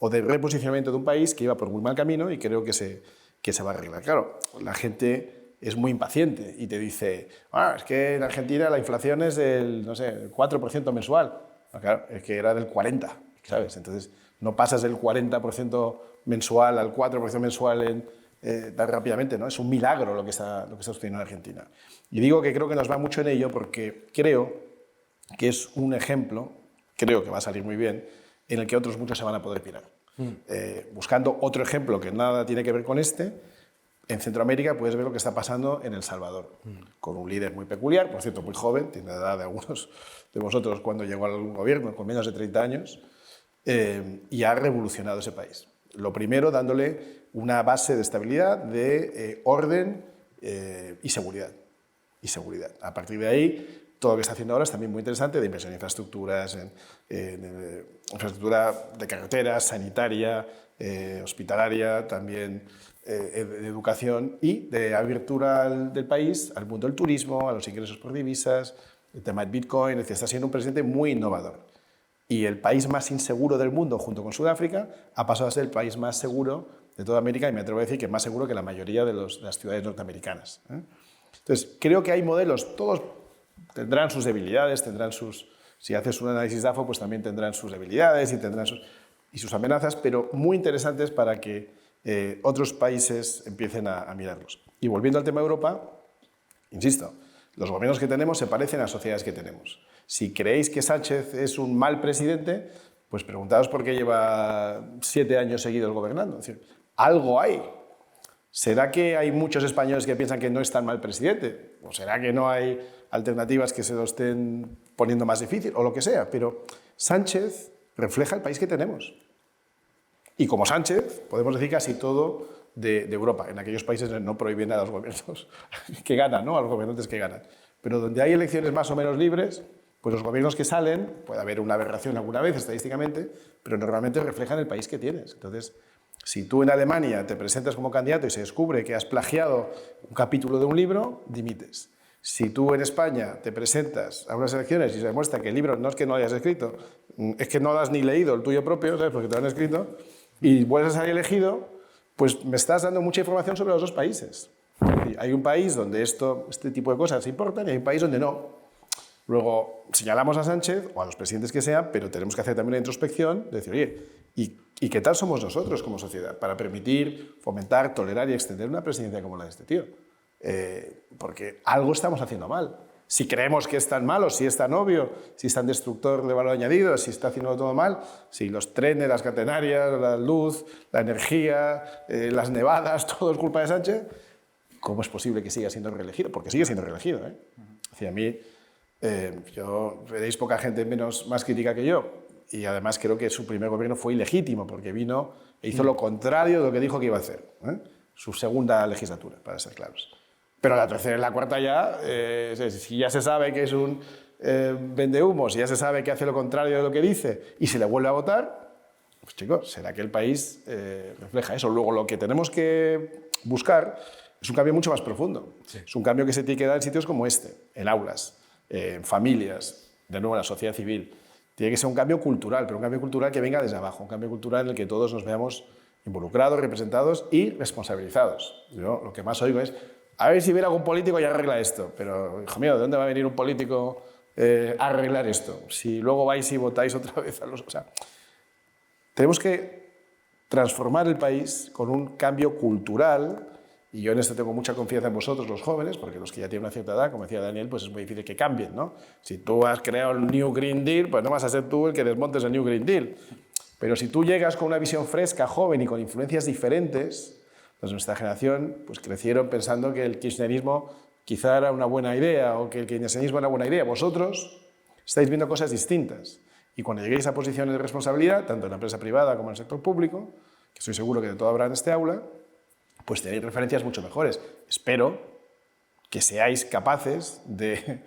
o de reposicionamiento de un país que iba por muy mal camino y creo que se va a arreglar. Claro, la gente es muy impaciente y te dice, es que en Argentina la inflación es del, no sé, el 4% mensual. Claro, es que era del 40%, ¿sabes? Entonces, no pasas del 40% mensual al 4% mensual tan rápidamente, ¿no? Es un milagro lo que está sucediendo en Argentina. Y digo que creo que nos va mucho en ello porque creo que es un ejemplo, creo que va a salir muy bien, en el que otros muchos se van a poder pirar. Buscando otro ejemplo que nada tiene que ver con este, en Centroamérica puedes ver lo que está pasando en El Salvador, con un líder muy peculiar, por cierto, muy joven, tiene la edad de algunos de vosotros cuando llegó al gobierno, con menos de 30 años, y ha revolucionado ese país. Lo primero, dándole una base de estabilidad, de orden y seguridad. A partir de ahí, todo lo que está haciendo ahora es también muy interesante, de inversión en infraestructuras, en infraestructura de carreteras, sanitaria, hospitalaria, también de educación y de apertura del país al mundo del turismo, a los ingresos por divisas, el tema del Bitcoin, es decir, está siendo un presidente muy innovador. Y el país más inseguro del mundo, junto con Sudáfrica, ha pasado a ser el país más seguro de toda América y me atrevo a decir que más seguro que la mayoría de las ciudades norteamericanas. Entonces, creo que hay modelos, todos tendrán sus debilidades, tendrán sus... Si haces un análisis DAFO, pues también tendrán sus debilidades y tendrán sus amenazas, pero muy interesantes para que otros países empiecen a mirarlos. Y volviendo al tema de Europa, insisto, los gobiernos que tenemos se parecen a las sociedades que tenemos. Si creéis que Sánchez es un mal presidente, pues preguntaos por qué lleva 7 años seguidos gobernando. Es decir, algo hay. ¿Será que hay muchos españoles que piensan que no es tan mal presidente? ¿O será que no hay alternativas que se lo estén poniendo más difícil? O lo que sea. Pero Sánchez refleja el país que tenemos. Y como Sánchez, podemos decir casi todo de Europa. En aquellos países no prohíben a los gobiernos que ganan, ¿no? A los gobernantes que ganan. Pero donde hay elecciones más o menos libres, pues los gobiernos que salen, puede haber una aberración alguna vez estadísticamente, pero normalmente reflejan el país que tienes. Entonces, si tú en Alemania te presentas como candidato y se descubre que has plagiado un capítulo de un libro, dimites. Si tú en España te presentas a unas elecciones y se demuestra que el libro no es que no hayas escrito, es que no lo has ni leído el tuyo propio, ¿sabes? Porque te lo han escrito, y vuelves a salir elegido, pues me estás dando mucha información sobre los dos países. Hay un país donde este tipo de cosas importan y hay un país donde no. Luego señalamos a Sánchez o a los presidentes que sean, pero tenemos que hacer también una introspección de decir, oye, ¿y qué tal somos nosotros como sociedad para permitir, fomentar, tolerar y extender una presidencia como la de este tío? Porque algo estamos haciendo mal. Si creemos que es tan malo, si es tan obvio, si es tan destructor de valor añadido, si está haciendo todo mal, si los trenes, las catenarias, la luz, la energía, las nevadas, todo es culpa de Sánchez, ¿cómo es posible que siga siendo reelegido? Porque sigue siendo reelegido, ¿eh? Hacia mí, veréis poca gente más crítica que yo, y además creo que su primer gobierno fue ilegítimo, porque vino e hizo lo contrario de lo que dijo que iba a hacer, ¿eh? Su segunda legislatura, para ser claros. Pero la tercera y la cuarta ya, si ya se sabe que es un vendehumos, si ya se sabe que hace lo contrario de lo que dice y se le vuelve a votar, pues chicos, será que el país refleja eso. Luego lo que tenemos que buscar es un cambio mucho más profundo. Sí. Es un cambio que se tiene que dar en sitios como este, en aulas, en familias, de nuevo en la sociedad civil. Tiene que ser un cambio cultural, pero un cambio cultural que venga desde abajo, un cambio cultural en el que todos nos veamos involucrados, representados y responsabilizados. Yo lo que más oigo es, a ver si viene algún político y arregla esto. Pero, hijo mío, ¿de dónde va a venir un político a arreglar esto? Si luego vais y votáis otra vez a los... O sea, tenemos que transformar el país con un cambio cultural, y yo en esto tengo mucha confianza en vosotros, los jóvenes, porque los que ya tienen una cierta edad, como decía Daniel, pues es muy difícil que cambien, ¿no? Si tú has creado el New Green Deal, pues no vas a ser tú el que desmontes el New Green Deal. Pero si tú llegas con una visión fresca, joven y con influencias diferentes, pues nuestra generación pues crecieron pensando que el kirchnerismo quizá era una buena idea o que el keynesianismo era una buena idea. Vosotros estáis viendo cosas distintas. Y cuando lleguéis a posiciones de responsabilidad, tanto en la empresa privada como en el sector público, que estoy seguro que de todo habrá en este aula, pues tenéis referencias mucho mejores. Espero que seáis capaces de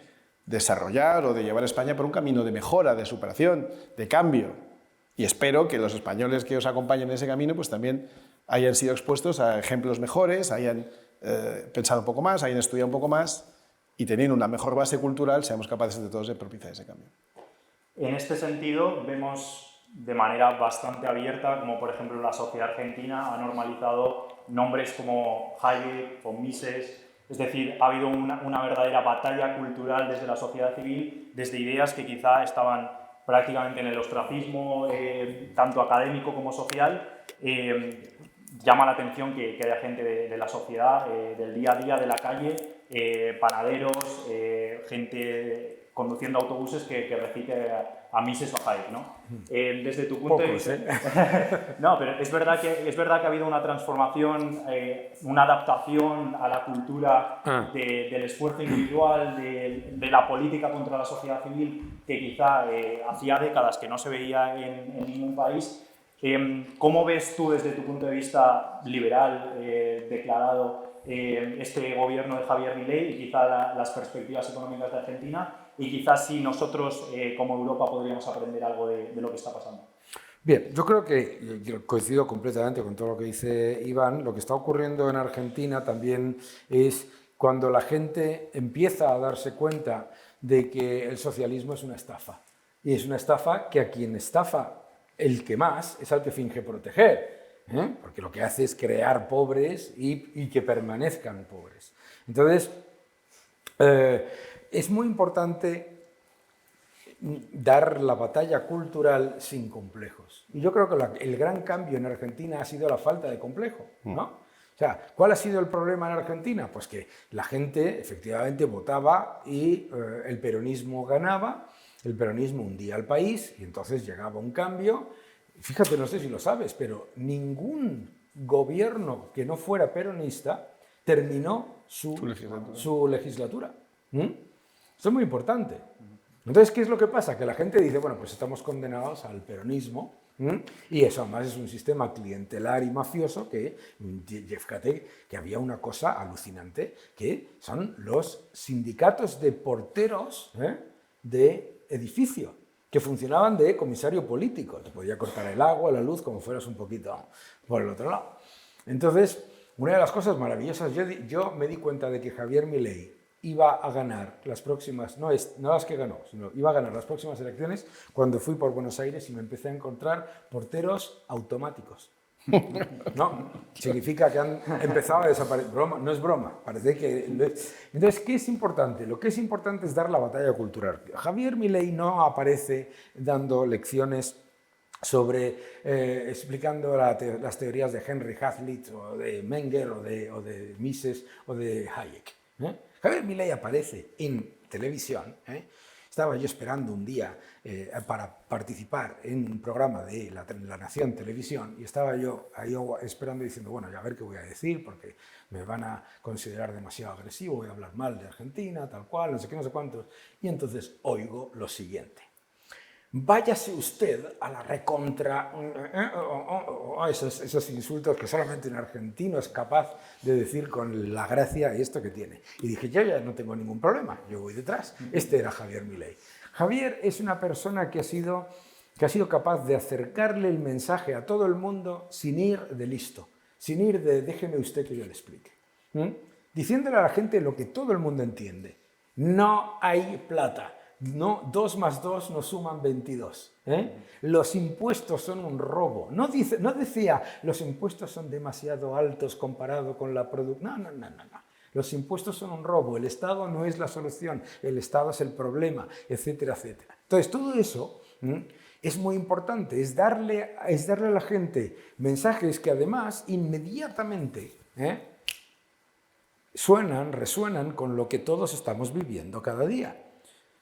desarrollar o de llevar a España por un camino de mejora, de superación, de cambio. Y espero que los españoles que os acompañen en ese camino pues también hayan sido expuestos a ejemplos mejores, hayan pensado un poco más, hayan estudiado un poco más y teniendo una mejor base cultural seamos capaces de todos de propiciar ese cambio. En este sentido, vemos de manera bastante abierta, como por ejemplo la sociedad argentina ha normalizado nombres como Hayek o Mises, Es decir, ha habido una verdadera batalla cultural desde la sociedad civil, desde ideas que quizá estaban prácticamente en el ostracismo, tanto académico como social. Llama la atención que haya gente de la sociedad, del día a día, de la calle, panaderos, gente conduciendo autobuses que recite a Mises Bajaik, ¿no? Desde tu punto de vista... No, pero es verdad que ha habido una transformación, una adaptación a la cultura del esfuerzo individual, de la política contra la sociedad civil, que quizá hacía décadas que no se veía en ningún país. ¿Cómo ves tú, desde tu punto de vista liberal, declarado, este gobierno de Javier Milei y quizá las perspectivas económicas de Argentina? Y quizás si nosotros, como Europa, podríamos aprender algo de lo que está pasando. Bien, yo creo que yo coincido completamente con todo lo que dice Iván. Lo que está ocurriendo en Argentina también es cuando la gente empieza a darse cuenta de que el socialismo es una estafa. Y es una estafa que a quien estafa el que más es al que finge proteger, porque lo que hace es crear pobres y que permanezcan pobres. Entonces, es muy importante dar la batalla cultural sin complejos. Y yo creo que el gran cambio en Argentina ha sido la falta de complejo, ¿no? O sea, ¿cuál ha sido el problema en Argentina? Pues que la gente efectivamente votaba y el peronismo ganaba, el peronismo hundía al país y entonces llegaba un cambio. Fíjate, no sé si lo sabes, pero ningún gobierno que no fuera peronista terminó su legislatura. Esto es muy importante. Entonces, ¿qué es lo que pasa? Que la gente dice, bueno, pues estamos condenados al peronismo, y eso además es un sistema clientelar y mafioso que, fíjate, que había una cosa alucinante, que son los sindicatos de porteros de edificio, que funcionaban de comisario político. Te podía cortar el agua, la luz, como fueras un poquito por el otro lado. Entonces, una de las cosas maravillosas, yo me di cuenta de que Javier Milei iba a ganar las próximas, no las que ganó, sino iba a ganar las próximas elecciones cuando fui por Buenos Aires y me empecé a encontrar porteros automáticos. No, significa que han empezado a desaparecer. Broma, no es broma, parece que... Entonces, ¿qué es importante? Lo que es importante es dar la batalla cultural. Javier Milei no aparece dando lecciones sobre, explicando las teorías de Henry Hazlitt o de Menger o de Mises o de Hayek. Javier Milei aparece en televisión. Estaba yo esperando un día para participar en un programa de la Nación Televisión y estaba yo ahí esperando diciendo, bueno, ya a ver qué voy a decir porque me van a considerar demasiado agresivo, voy a hablar mal de Argentina, tal cual, no sé qué, no sé cuántos. Y entonces oigo lo siguiente. Váyase usted a la recontra... esos insultos que solamente un argentino es capaz de decir con la gracia y esto que tiene. Y dije, yo ya no tengo ningún problema, yo voy detrás. Este era Javier Milei. Javier es una persona que ha sido capaz de acercarle el mensaje a todo el mundo sin ir de listo, sin ir de déjeme usted que yo le explique. Diciéndole a la gente lo que todo el mundo entiende. No hay plata. No, 2 más 2 nos suman 22. Los impuestos son un robo. No decía, los impuestos son demasiado altos comparado con la producción. No. Los impuestos son un robo. El Estado no es la solución. El Estado es el problema, etcétera, etcétera. Entonces, todo eso es muy importante. Es darle a la gente mensajes que además inmediatamente resuenan con lo que todos estamos viviendo cada día.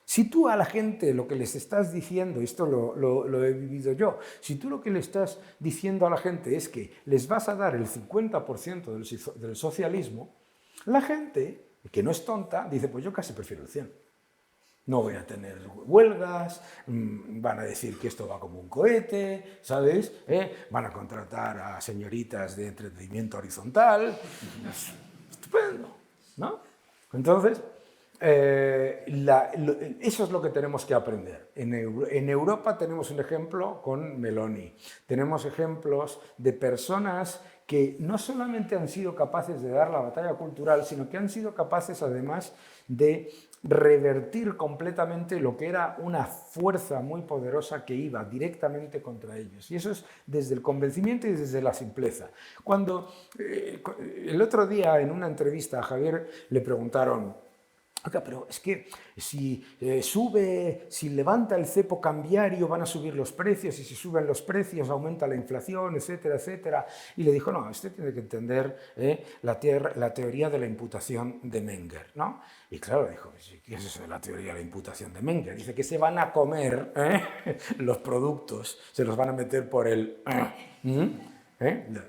Si tú a la gente lo que les estás diciendo, esto lo he vivido yo, si tú lo que le estás diciendo a la gente es que les vas a dar el 50% del socialismo, la gente, que no es tonta, dice, pues yo casi prefiero el 100%. No voy a tener huelgas, van a decir que esto va como un cohete, ¿sabes? Van a contratar a señoritas de entretenimiento horizontal. Estupendo, ¿no? Entonces... eso es lo que tenemos que aprender. En Europa tenemos un ejemplo con Meloni. Tenemos ejemplos de personas que no solamente han sido capaces de dar la batalla cultural, sino que han sido capaces además de revertir completamente lo que era una fuerza muy poderosa que iba directamente contra ellos. Y eso es desde el convencimiento y desde la simpleza. Cuando el otro día en una entrevista a Javier le preguntaron: oiga, pero es que si si levanta el cepo cambiario van a subir los precios, y si suben los precios aumenta la inflación, etcétera, etcétera. Y le dijo: no, usted tiene que entender la teoría de la imputación de Menger, ¿no? Y claro, dijo: ¿qué es eso de la teoría de la imputación de Menger? Dice que se van a comer los productos, se los van a meter por el...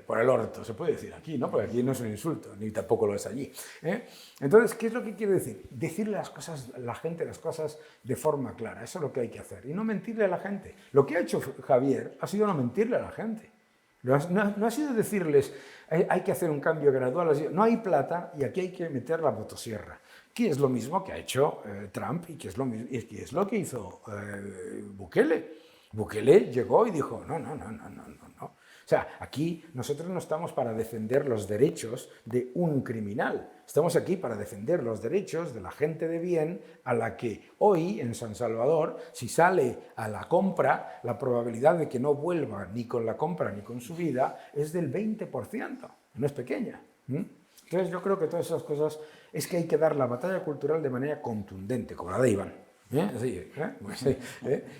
por el orto, se puede decir aquí, ¿no? Porque aquí no es un insulto, ni tampoco lo es allí. Entonces, ¿qué es lo que quiere decir? Decirle a la gente las cosas de forma clara, eso es lo que hay que hacer, y no mentirle a la gente. Lo que ha hecho Javier ha sido no mentirle a la gente. No ha sido decirles: hay que hacer un cambio gradual, no hay plata y aquí hay que meter la motosierra. Que es lo mismo que ha hecho Trump y que es lo que hizo Bukele. Bukele llegó y dijo: no. O sea, aquí nosotros no estamos para defender los derechos de un criminal. Estamos aquí para defender los derechos de la gente de bien, a la que hoy en San Salvador, si sale a la compra, la probabilidad de que no vuelva ni con la compra ni con su vida es del 20%. No es pequeña. Entonces yo creo que todas esas cosas es que hay que dar la batalla cultural de manera contundente, como la de Iván.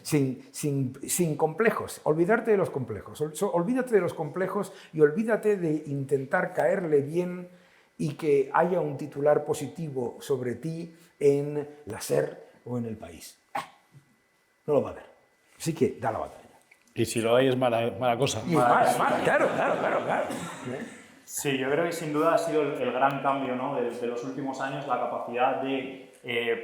Sin complejos, olvídate de los complejos, olvídate de los complejos y olvídate de intentar caerle bien y que haya un titular positivo sobre ti en la SER o en El País. No lo va a haber. Así que da la batalla. Y si lo hay es mala cosa. Y mala, claro. Sí, yo creo que sin duda ha sido el gran cambio, ¿no? de los últimos años, la capacidad de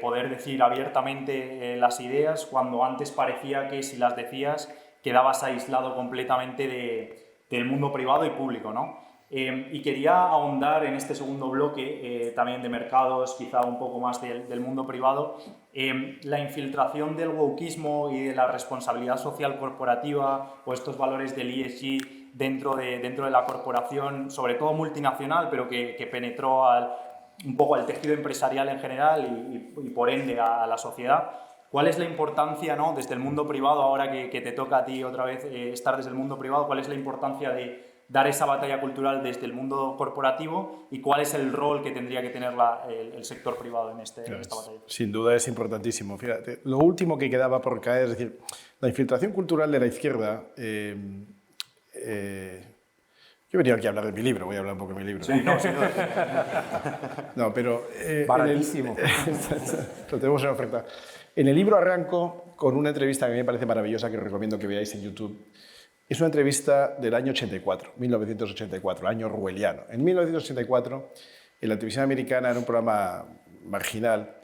poder decir abiertamente las ideas, cuando antes parecía que si las decías quedabas aislado completamente del mundo privado y público, ¿no? Y quería ahondar en este segundo bloque, también de mercados, quizá un poco más del mundo privado, la infiltración del wokismo y de la responsabilidad social corporativa, o estos valores del ESG dentro de la corporación, sobre todo multinacional, pero que penetró un poco al tejido empresarial en general y por ende a la sociedad. ¿Cuál es la importancia, ¿no? Desde el mundo privado, ahora que te toca a ti otra vez estar desde el mundo privado, cuál es la importancia de dar esa batalla cultural desde el mundo corporativo y cuál es el rol que tendría que tener el sector privado en esta batalla? Sin duda es importantísimo. Fíjate, lo último que quedaba por caer, es decir, la infiltración cultural de la izquierda... yo venía aquí a hablar de mi libro, voy a hablar un poco de mi libro. Sí, no, sin duda. No, pero... Baratísimo. Lo tenemos en oferta. En el libro arranco con una entrevista que a mí me parece maravillosa, que os recomiendo que veáis en YouTube. Es una entrevista del año 84, 1984, año orwelliano. En 1984, en la televisión americana, en un programa marginal,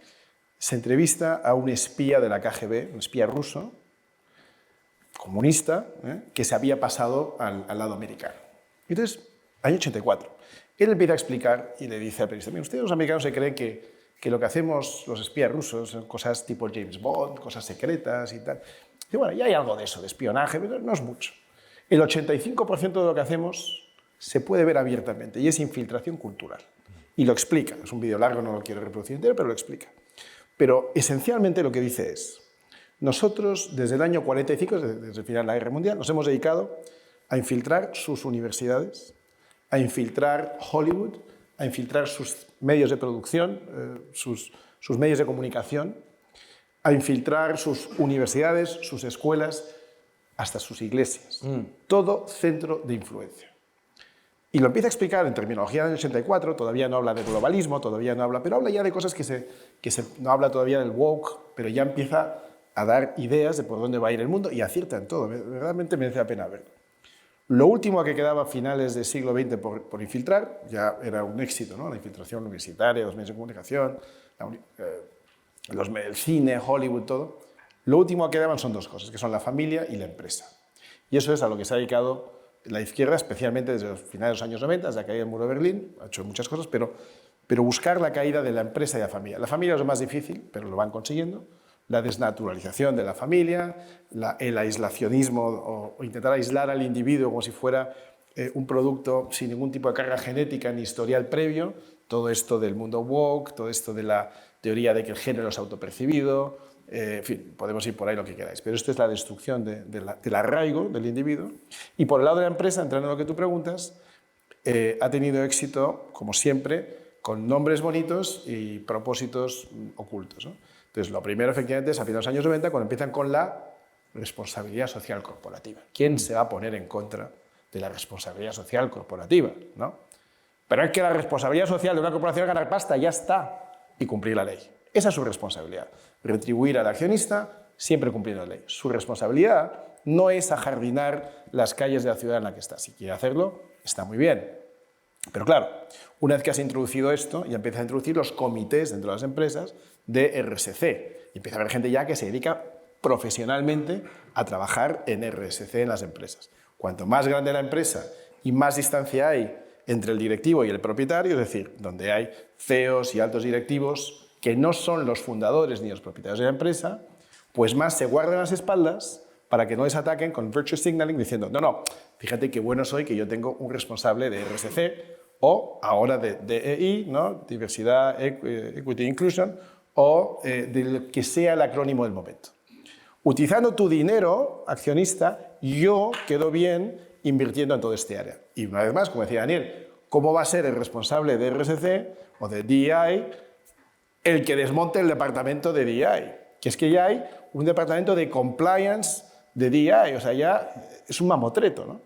se entrevista a un espía de la KGB, un espía ruso, comunista, que se había pasado al lado americano. Entonces, año 84, él empieza a explicar y le dice al periodista: ustedes los americanos se creen que lo que hacemos los espías rusos son cosas tipo James Bond, cosas secretas y tal. Y bueno, ya hay algo de eso, de espionaje, pero no es mucho. El 85% de lo que hacemos se puede ver abiertamente y es infiltración cultural. Y lo explica. Es un vídeo largo, no lo quiero reproducir entero, pero lo explica. Pero esencialmente lo que dice es: nosotros desde el año 45, desde el final de la Guerra Mundial, nos hemos dedicado a infiltrar sus universidades, a infiltrar Hollywood, a infiltrar sus medios de producción, sus medios de comunicación, a infiltrar sus universidades, sus escuelas, hasta sus iglesias. Todo centro de influencia. Y lo empieza a explicar en terminología del 84, todavía no habla de globalismo, todavía no habla, pero habla ya de cosas no habla todavía del woke, pero ya empieza a dar ideas de por dónde va a ir el mundo y acierta en todo. Realmente merece la pena verlo. Lo último que quedaba a finales del siglo XX por infiltrar, ya era un éxito, ¿no? La infiltración universitaria, los medios de comunicación, el cine, Hollywood, todo. Lo último que quedaban son dos cosas, que son la familia y la empresa. Y eso es a lo que se ha dedicado la izquierda, especialmente desde los finales de los años 90, desde la caída del muro de Berlín, ha hecho muchas cosas, pero buscar la caída de la empresa y la familia. La familia es lo más difícil, pero lo van consiguiendo. La desnaturalización de la familia, el aislacionismo o intentar aislar al individuo como si fuera un producto sin ningún tipo de carga genética ni historial previo, todo esto del mundo woke, todo esto de la teoría de que el género es autopercibido, en fin, podemos ir por ahí lo que queráis, pero esto es la destrucción del arraigo del individuo. Y por el lado de la empresa, entrando en lo que tú preguntas, ha tenido éxito, como siempre, con nombres bonitos y propósitos ocultos, ¿no? Entonces, lo primero, efectivamente, es a finales de los años 90, cuando empiezan con la responsabilidad social corporativa. ¿Quién se va a poner en contra de la responsabilidad social corporativa, ¿no? Pero es que la responsabilidad social de una corporación es ganar pasta, ya está, y cumplir la ley. Esa es su responsabilidad. Retribuir al accionista siempre cumpliendo la ley. Su responsabilidad no es ajardinar las calles de la ciudad en la que está. Si quiere hacerlo, está muy bien. Pero claro, una vez que has introducido esto, ya empiezas a introducir los comités dentro de las empresas de RSC. Y empieza a haber gente ya que se dedica profesionalmente a trabajar en RSC en las empresas. Cuanto más grande la empresa y más distancia hay entre el directivo y el propietario, es decir, donde hay CEOs y altos directivos que no son los fundadores ni los propietarios de la empresa, pues más se guardan las espaldas para que no les ataquen con virtue signaling diciendo, no, fíjate qué bueno soy que yo tengo un responsable de RSC o ahora de DEI, ¿no? Diversidad, Equity, Inclusion, o de lo que sea el acrónimo del momento. Utilizando tu dinero, accionista, yo quedo bien invirtiendo en todo este área. Y una vez más, como decía Daniel, ¿cómo va a ser el responsable de RSC o de DEI el que desmonte el departamento de DEI? Que es que ya hay un departamento de compliance de DEI, o sea, ya es un mamotreto, ¿no?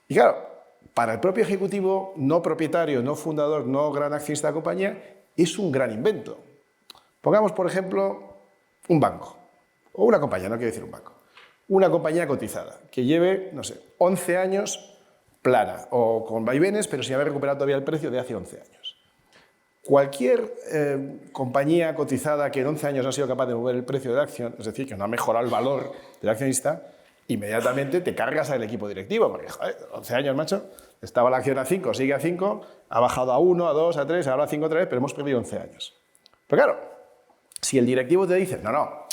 Y claro, para el propio ejecutivo, no propietario, no fundador, no gran accionista de la compañía, es un gran invento. Pongamos, por ejemplo, un banco, o una compañía, no quiero decir un banco, una compañía cotizada, que lleve, no sé, 11 años plana, o con vaivenes, pero sin haber recuperado todavía el precio de hace 11 años. Cualquier compañía cotizada que en 11 años no ha sido capaz de mover el precio de la acción, es decir, que no ha mejorado el valor del accionista, inmediatamente te cargas al equipo directivo, porque, joder, 11 años, macho, estaba la acción a 5, sigue a 5, ha bajado a 1, a 2, a 3, ahora a 5 otra vez, pero hemos perdido 11 años. Pero claro, si el directivo te dice, no,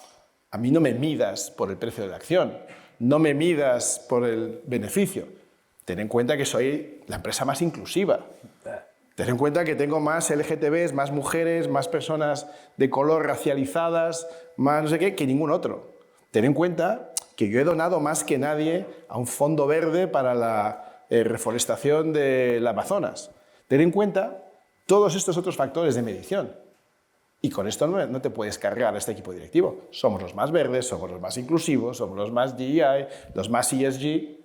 a mí no me midas por el precio de la acción, no me midas por el beneficio, ten en cuenta que soy la empresa más inclusiva. Ten en cuenta que tengo más LGTBs, más mujeres, más personas de color racializadas, más no sé qué, que ningún otro. Ten en cuenta que yo he donado más que nadie a un fondo verde para la reforestación del Amazonas. Ten en cuenta todos estos otros factores de medición. Y con esto no te puedes cargar a este equipo directivo. Somos los más verdes, somos los más inclusivos, somos los más DEI, los más ESG.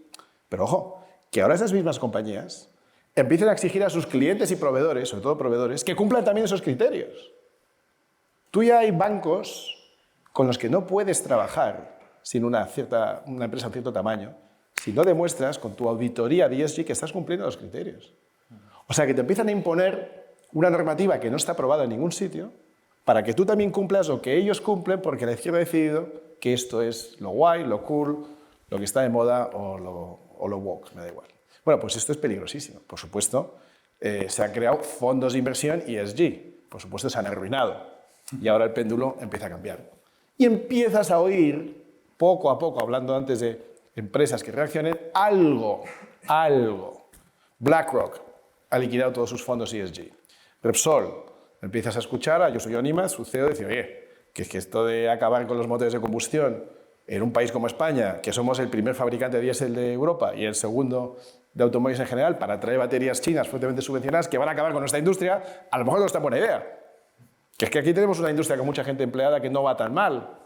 Pero ojo, que ahora esas mismas compañías empiecen a exigir a sus clientes y proveedores, sobre todo proveedores, que cumplan también esos criterios. Tú ya hay bancos con los que no puedes trabajar sin una empresa de cierto tamaño si no demuestras con tu auditoría de ESG que estás cumpliendo los criterios. O sea, que te empiezan a imponer una normativa que no está aprobada en ningún sitio para que tú también cumplas lo que ellos cumplen porque la izquierda ha decidido que esto es lo guay, lo cool, lo que está de moda o lo woke, me da igual. Bueno, pues esto es peligrosísimo. Por supuesto, se han creado fondos de inversión ESG. Por supuesto, se han arruinado. Y ahora el péndulo empieza a cambiar. Y empiezas a oír, poco a poco, hablando antes de empresas que reaccionen, algo. BlackRock ha liquidado todos sus fondos ESG. Repsol, empiezas a escuchar a Josué Onima, su CEO, decir, oye, que es que esto de acabar con los motores de combustión en un país como España, que somos el primer fabricante de diésel de Europa y el segundo de automóviles en general, para traer baterías chinas fuertemente subvencionadas que van a acabar con nuestra industria, a lo mejor no es tan buena idea. Que es que aquí tenemos una industria con mucha gente empleada que no va tan mal.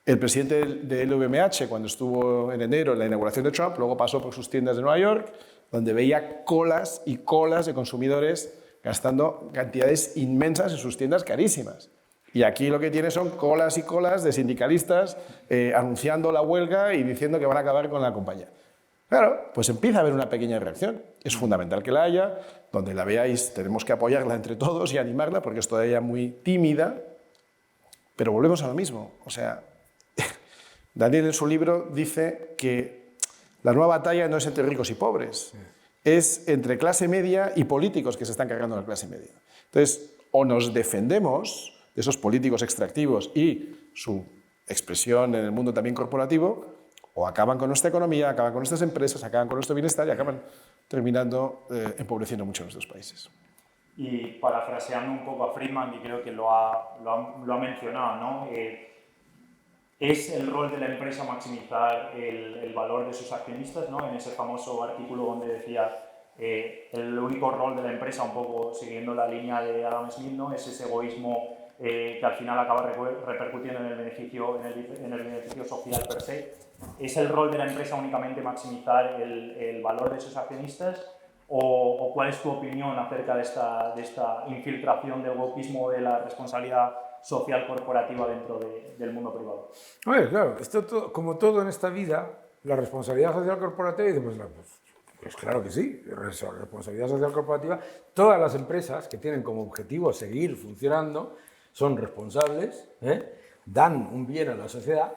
El presidente de LVMH, cuando estuvo en enero en la inauguración de Trump, luego pasó por sus tiendas de Nueva York, donde veía colas y colas de consumidores gastando cantidades inmensas en sus tiendas carísimas. Y aquí lo que tiene son colas y colas de sindicalistas anunciando la huelga y diciendo que van a acabar con la compañía. Claro, pues empieza a haber una pequeña reacción. Es fundamental que la haya. Donde la veáis, tenemos que apoyarla entre todos y animarla, porque es todavía muy tímida. Pero volvemos a lo mismo. O sea, Daniel en su libro dice que la nueva batalla no es entre ricos y pobres, es entre clase media y políticos que se están cargando la clase media. Entonces, o nos defendemos de esos políticos extractivos y su expresión en el mundo también corporativo, o acaban con nuestra economía, acaban con nuestras empresas, acaban con nuestro bienestar y acaban terminando empobreciendo mucho a nuestros países. Y parafraseando un poco a Friedman, que creo que lo ha mencionado, ¿no? Es el rol de la empresa maximizar el valor de sus accionistas, ¿no? En ese famoso artículo donde decía el único rol de la empresa, un poco siguiendo la línea de Adam Smith, ¿no? Es ese egoísmo que al final acaba repercutiendo en el beneficio social per se. ¿Es el rol de la empresa únicamente maximizar el valor de sus accionistas? ¿O cuál es tu opinión acerca de esta infiltración del wokeismo, de la responsabilidad social corporativa dentro del mundo privado? Oye, claro, esto como todo en esta vida, la responsabilidad social corporativa, dice, pues claro que sí, responsabilidad social corporativa, todas las empresas que tienen como objetivo seguir funcionando son responsables, dan un bien a la sociedad,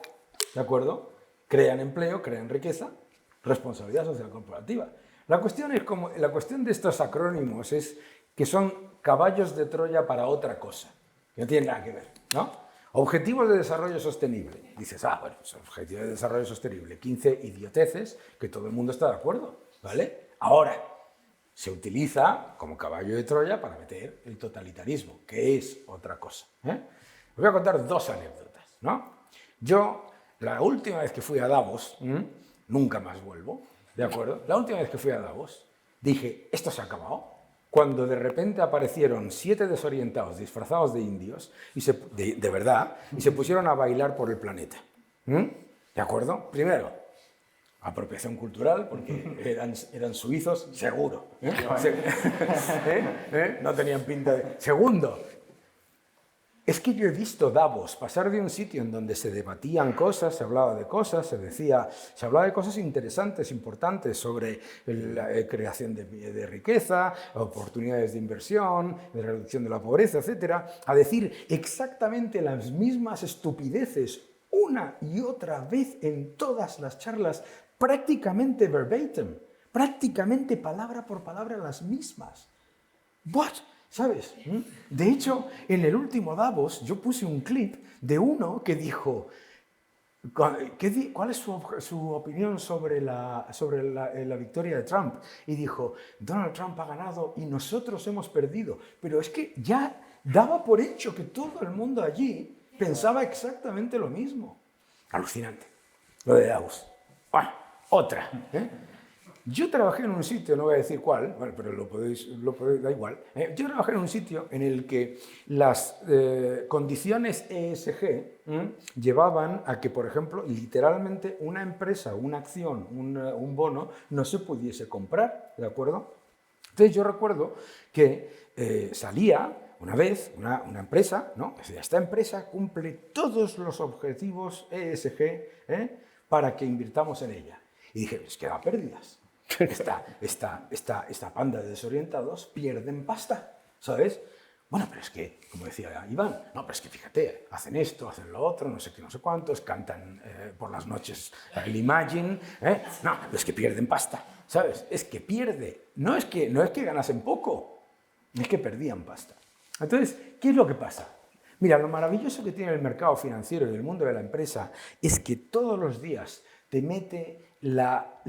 ¿de acuerdo? Crean empleo, crean riqueza, responsabilidad social corporativa. La cuestión de estos acrónimos es que son caballos de Troya para otra cosa, que no tienen nada que ver, ¿no? Objetivos de desarrollo sostenible. Dices, bueno, pues objetivos de desarrollo sostenible, 15 idioteces que todo el mundo está de acuerdo, ¿vale? Ahora, se utiliza como caballo de Troya para meter el totalitarismo, que es otra cosa. Os voy a contar dos anécdotas, ¿no? Yo, la última vez que fui a Davos, nunca más vuelvo, ¿de acuerdo? La última vez que fui a Davos, dije, esto se ha acabado, cuando de repente aparecieron 7 desorientados disfrazados de indios, de verdad, y se pusieron a bailar por el planeta. ¿De acuerdo? Primero, apropiación cultural, porque eran suizos, seguro. No tenían pinta de... Segundo, es que yo he visto Davos pasar de un sitio en donde se debatían cosas, se hablaba de cosas, se hablaba de cosas interesantes, importantes sobre la creación de riqueza, oportunidades de inversión, de reducción de la pobreza, etcétera, a decir exactamente las mismas estupideces una y otra vez en todas las charlas, prácticamente verbatim, prácticamente palabra por palabra las mismas. ¿What? ¿Sabes? De hecho, en el último Davos yo puse un clip de uno que dijo, ¿cuál es su opinión sobre la victoria de Trump? Y dijo, Donald Trump ha ganado y nosotros hemos perdido. Pero es que ya daba por hecho que todo el mundo allí pensaba exactamente lo mismo. Alucinante. Lo de Davos. Bueno, otra. Yo trabajé en un sitio, no voy a decir cuál, bueno, pero lo podéis, da igual. Yo trabajé en un sitio en el que las condiciones ESG llevaban a que, por ejemplo, literalmente una empresa, una acción, un bono, no se pudiese comprar, ¿de acuerdo? Entonces yo recuerdo que salía una vez una empresa, ¿no? Esta empresa cumple todos los objetivos ESG para que invirtamos en ella. Y dije, pues que da pérdidas. Esta panda de desorientados pierden pasta, ¿sabes? Bueno, pero es que, como decía Iván, no, pero es que fíjate, hacen esto, hacen lo otro, no sé qué, no sé cuántos, cantan por las noches el Imagine, no, pero es que pierden pasta, ¿sabes? Es que pierde, no es que ganasen poco, es que perdían pasta. Entonces, ¿qué es lo que pasa? Mira, lo maravilloso que tiene el mercado financiero y el mundo de la empresa es que todos los días te mete la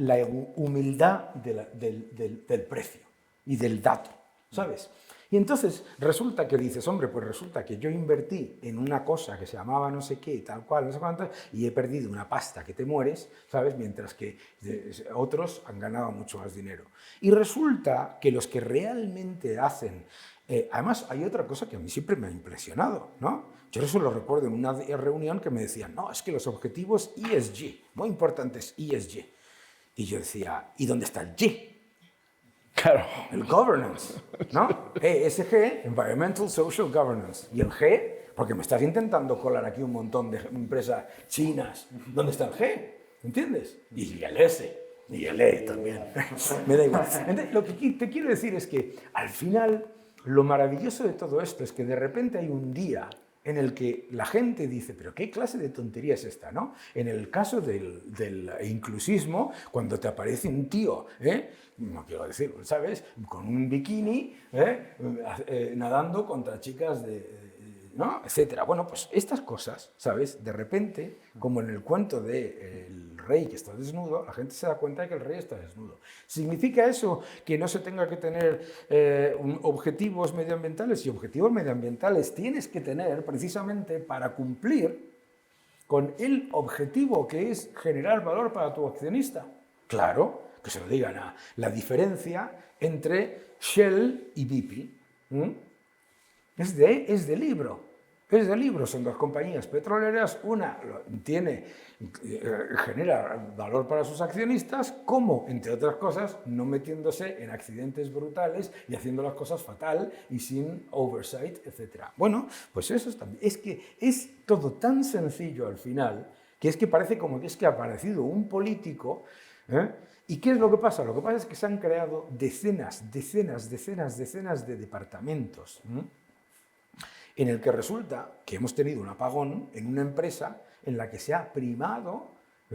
humildad del precio y del dato, ¿sabes? Y entonces resulta que dices, hombre, pues resulta que yo invertí en una cosa que se llamaba no sé qué, tal cual, no sé cuánto, y he perdido una pasta que te mueres, ¿sabes? Mientras que otros han ganado mucho más dinero. Y resulta que los que realmente hacen... además, hay otra cosa que a mí siempre me ha impresionado, ¿no? Yo eso lo recuerdo en una reunión que me decían, no, es que los objetivos ESG, muy importantes ESG. Y yo decía, ¿y dónde está el G? Claro. El governance, ¿no? ESG, Environmental Social Governance. Y el G, porque me estás intentando colar aquí un montón de empresas chinas. ¿Dónde está el G? ¿Entiendes? Y el S. Y el E también. Me da igual. Entonces, lo que te quiero decir es que, al final, lo maravilloso de todo esto es que de repente hay un día en el que la gente dice, pero ¿qué clase de tontería es esta, no? En el caso del inclusismo, cuando te aparece un tío, no quiero decirlo, ¿sabes? Con un bikini, nadando contra chicas ¿no? Etcétera. Bueno, pues estas cosas, ¿sabes? De repente, como en el cuento del rey que está desnudo, la gente se da cuenta de que el rey está desnudo. ¿Significa eso que no se tenga que tener objetivos medioambientales? Y objetivos medioambientales tienes que tener precisamente para cumplir con el objetivo que es generar valor para tu accionista. Claro, que se lo digan a la diferencia entre Shell y BP. Es de libro. Es de libro. Son dos compañías petroleras. Una genera valor para sus accionistas, como, entre otras cosas, no metiéndose en accidentes brutales y haciendo las cosas fatal y sin oversight, etc. Bueno, pues eso es también. Es que es todo tan sencillo al final, que es que parece como que es que ha aparecido un político. ¿Y qué es lo que pasa? Lo que pasa es que se han creado decenas de departamentos, en el que resulta que hemos tenido un apagón en una empresa en la que se ha primado,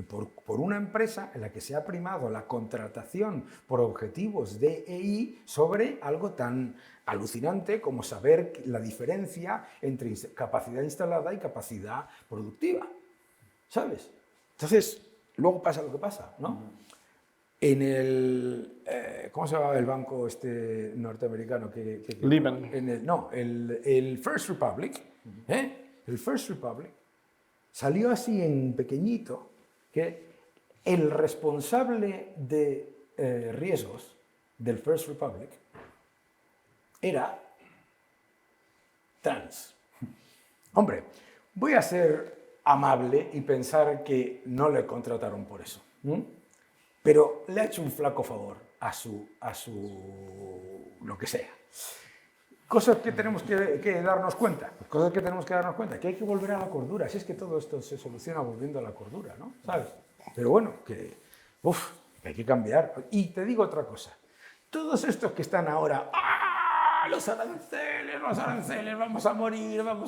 por una empresa en la que se ha primado la contratación por objetivos de EI sobre algo tan alucinante como saber la diferencia entre capacidad instalada y capacidad productiva, ¿sabes? Entonces, luego pasa lo que pasa, ¿no? En el... ¿cómo se llamaba el banco norteamericano? Lehman. El First Republic. El First Republic salió así en pequeñito que el responsable de riesgos del First Republic era trans. Hombre, voy a ser amable y pensar que no le contrataron por eso. Pero le ha hecho un flaco favor a su lo que sea. Cosas que tenemos que darnos cuenta, que hay que volver a la cordura. Si es que todo esto se soluciona volviendo a la cordura, ¿no? ¿Sabes? Pero bueno, que hay que cambiar. Y te digo otra cosa. Todos estos que están ahora, los aranceles, vamos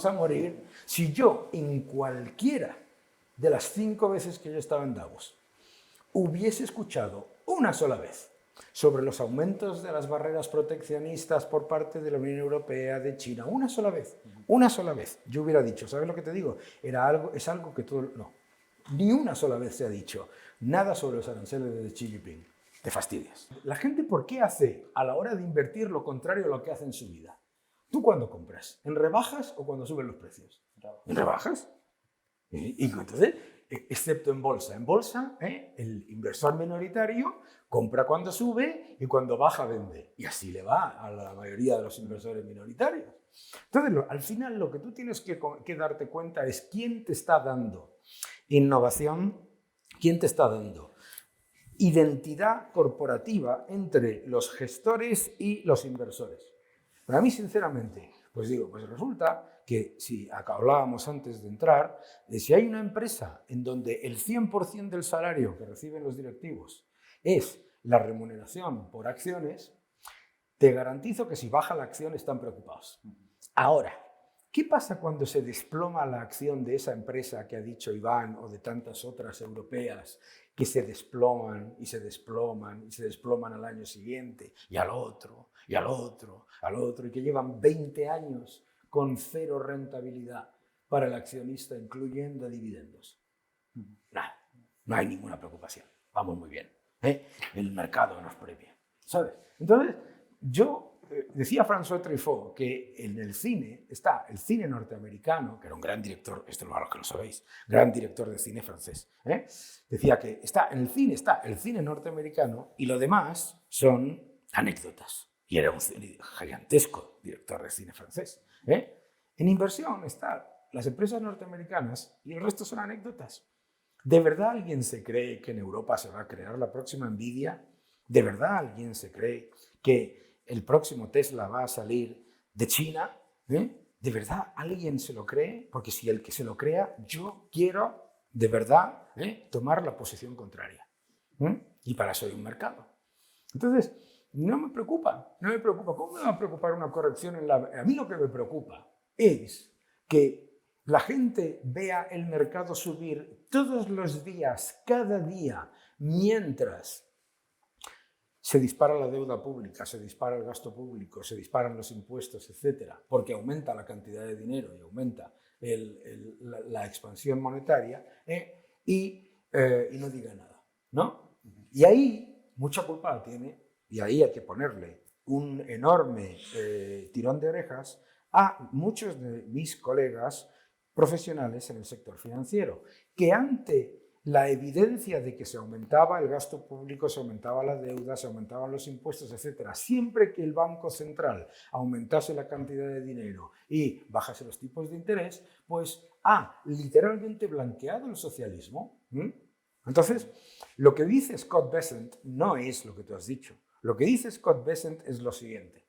a morir. Si yo, en cualquiera de las 5 veces que yo estaba en Davos, hubiese escuchado una sola vez sobre los aumentos de las barreras proteccionistas por parte de la Unión Europea, de China, una sola vez, yo hubiera dicho, ¿sabes lo que te digo? Es algo que todo... No, ni una sola vez se ha dicho nada sobre los aranceles de Xi Jinping. Te fastidias. La gente, ¿por qué hace a la hora de invertir lo contrario a lo que hace en su vida? ¿Tú cuándo compras? ¿En rebajas o cuando suben los precios? ¿En rebajas? Y entonces... excepto en bolsa. En bolsa, el inversor minoritario compra cuando sube y cuando baja vende. Y así le va a la mayoría de los inversores minoritarios. Entonces, al final, lo que tú tienes que darte cuenta es quién te está dando innovación, quién te está dando identidad corporativa entre los gestores y los inversores. Para mí, sinceramente, pues resulta que si hablábamos antes de entrar, si hay una empresa en donde el 100% del salario que reciben los directivos es la remuneración por acciones, te garantizo que si baja la acción están preocupados. Ahora, ¿qué pasa cuando se desploma la acción de esa empresa que ha dicho Iván o de tantas otras europeas que se desploman y se desploman y se desploman al año siguiente y al otro y al otro, y que llevan 20 años con cero rentabilidad para el accionista, incluyendo dividendos? Nada, no hay ninguna preocupación. Vamos muy bien. El mercado nos premia, ¿sabes? Entonces, decía François Truffaut que en el cine está el cine norteamericano, que era un gran director, esto no es lo que lo sabéis, gran director de cine francés. Decía que está el cine norteamericano y lo demás son anécdotas. Y era un gigantesco director de cine francés. En inversión están las empresas norteamericanas y el resto son anécdotas. ¿De verdad alguien se cree que en Europa se va a crear la próxima Nvidia? ¿De verdad alguien se cree que el próximo Tesla va a salir de China? ¿De verdad alguien se lo cree? Porque si el que se lo crea, yo quiero de verdad tomar la posición contraria. Y para eso hay un mercado. Entonces, no me preocupa. ¿Cómo me va a preocupar una corrección en la... A mí lo que me preocupa es que la gente vea el mercado subir todos los días, cada día, mientras se dispara la deuda pública, se dispara el gasto público, se disparan los impuestos, etc., porque aumenta la cantidad de dinero y aumenta la expansión monetaria, y y no diga nada, ¿no? Y ahí mucha culpa la tiene, y ahí hay que ponerle un enorme tirón de orejas a muchos de mis colegas profesionales en el sector financiero, que ante la evidencia de que se aumentaba el gasto público, se aumentaba la deuda, se aumentaban los impuestos, etc., siempre que el Banco Central aumentase la cantidad de dinero y bajase los tipos de interés, pues ha literalmente blanqueado el socialismo. Entonces, lo que dice Scott Bessent no es lo que tú has dicho. Lo que dice Scott Bessent es lo siguiente.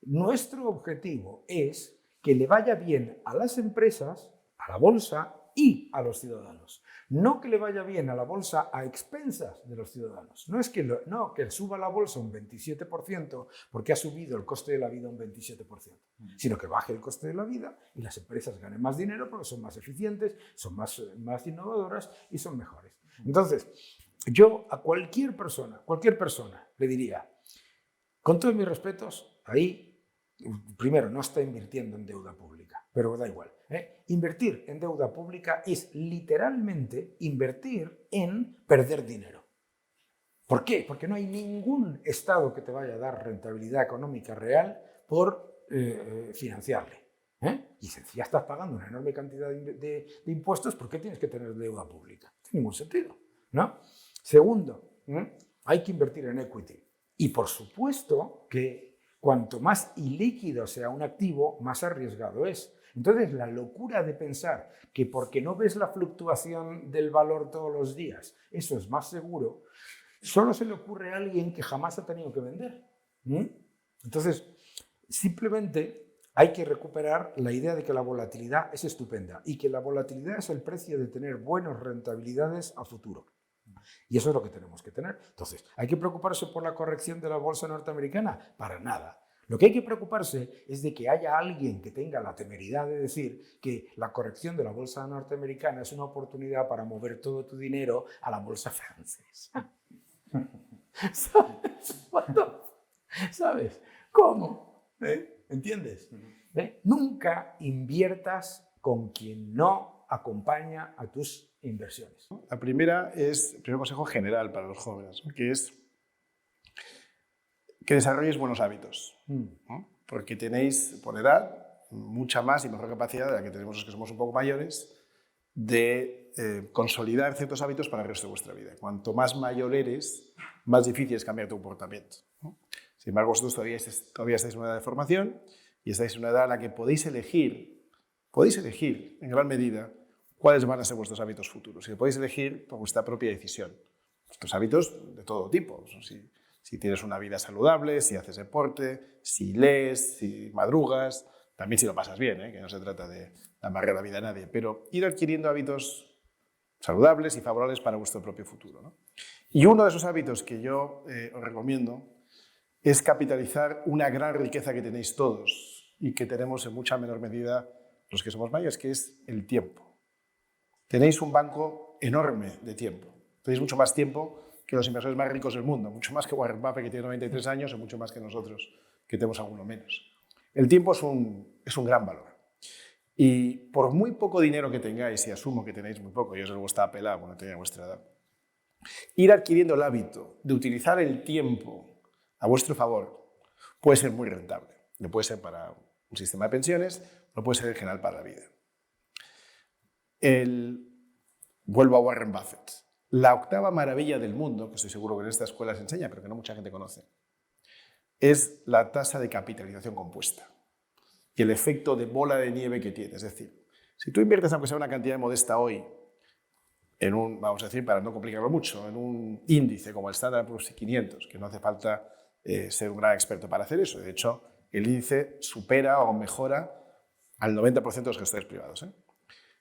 Nuestro objetivo es que le vaya bien a las empresas, a la bolsa y a los ciudadanos. No que le vaya bien a la bolsa a expensas de los ciudadanos. No es que, que suba la bolsa un 27% porque ha subido el coste de la vida un 27%, sino que baje el coste de la vida y las empresas ganen más dinero porque son más eficientes, son más innovadoras y son mejores. Entonces, yo a cualquier persona le diría, con todos mis respetos, ahí, primero, no está invirtiendo en deuda pública, pero da igual. Invertir en deuda pública es literalmente invertir en perder dinero. ¿Por qué? Porque no hay ningún Estado que te vaya a dar rentabilidad económica real por financiarle. Y si ya estás pagando una enorme cantidad de impuestos, ¿por qué tienes que tener deuda pública? No tiene ningún sentido, ¿no? Segundo, hay que invertir en equity. Y por supuesto que cuanto más ilíquido sea un activo, más arriesgado es. Entonces, la locura de pensar que porque no ves la fluctuación del valor todos los días, eso es más seguro, solo se le ocurre a alguien que jamás ha tenido que vender. Entonces, simplemente hay que recuperar la idea de que la volatilidad es estupenda y que la volatilidad es el precio de tener buenas rentabilidades a futuro. Y eso es lo que tenemos que tener. Entonces, ¿hay que preocuparse por la corrección de la bolsa norteamericana? Para nada. Lo que hay que preocuparse es de que haya alguien que tenga la temeridad de decir que la corrección de la bolsa norteamericana es una oportunidad para mover todo tu dinero a la bolsa francesa. ¿Sabes? ¿Cómo? ¿Entiendes? Nunca inviertas con quien no acompaña a tus inversiones. La primera es el primer consejo general para los jóvenes, que es que desarrolles buenos hábitos, ¿no? Porque tenéis, por edad, mucha más y mejor capacidad de la que tenemos los que somos un poco mayores de consolidar ciertos hábitos para el resto de vuestra vida. Cuanto más mayor eres, más difícil es cambiar tu comportamiento, ¿no? Sin embargo, vosotros todavía estáis en una edad de formación y estáis en una edad en la que podéis elegir en gran medida cuáles van a ser vuestros hábitos futuros. Y podéis elegir por vuestra propia decisión. Vuestros hábitos de todo tipo. Si tienes una vida saludable, si haces deporte, si lees, si madrugas, también si lo pasas bien, que no se trata de amarrar la vida a nadie, pero ir adquiriendo hábitos saludables y favorables para vuestro propio futuro, ¿no? Y uno de esos hábitos que yo os recomiendo es capitalizar una gran riqueza que tenéis todos y que tenemos en mucha menor medida los que somos mayores, que es el tiempo. Tenéis un banco enorme de tiempo. Tenéis mucho más tiempo que los inversores más ricos del mundo, mucho más que Warren Buffett, que tiene 93 años, o mucho más que nosotros, que tenemos alguno menos. El tiempo es un gran valor. Y por muy poco dinero que tengáis, y asumo que tenéis muy poco, yo os lo estaba pelado cuando tenía vuestra edad, ir adquiriendo el hábito de utilizar el tiempo a vuestro favor puede ser muy rentable. Lo puede ser para un sistema de pensiones, lo puede ser en general para la vida. Vuelvo a Warren Buffett. La octava maravilla del mundo, que estoy seguro que en esta escuela se enseña, pero que no mucha gente conoce, es la tasa de capitalización compuesta y el efecto de bola de nieve que tiene. Es decir, si tú inviertes, aunque sea una cantidad modesta hoy, en un, vamos a decir, para no complicarlo mucho, en un índice como el Standard & Poor's 500, que no hace falta ser un gran experto para hacer eso. De hecho, el índice supera o mejora al 90% de los gestores privados.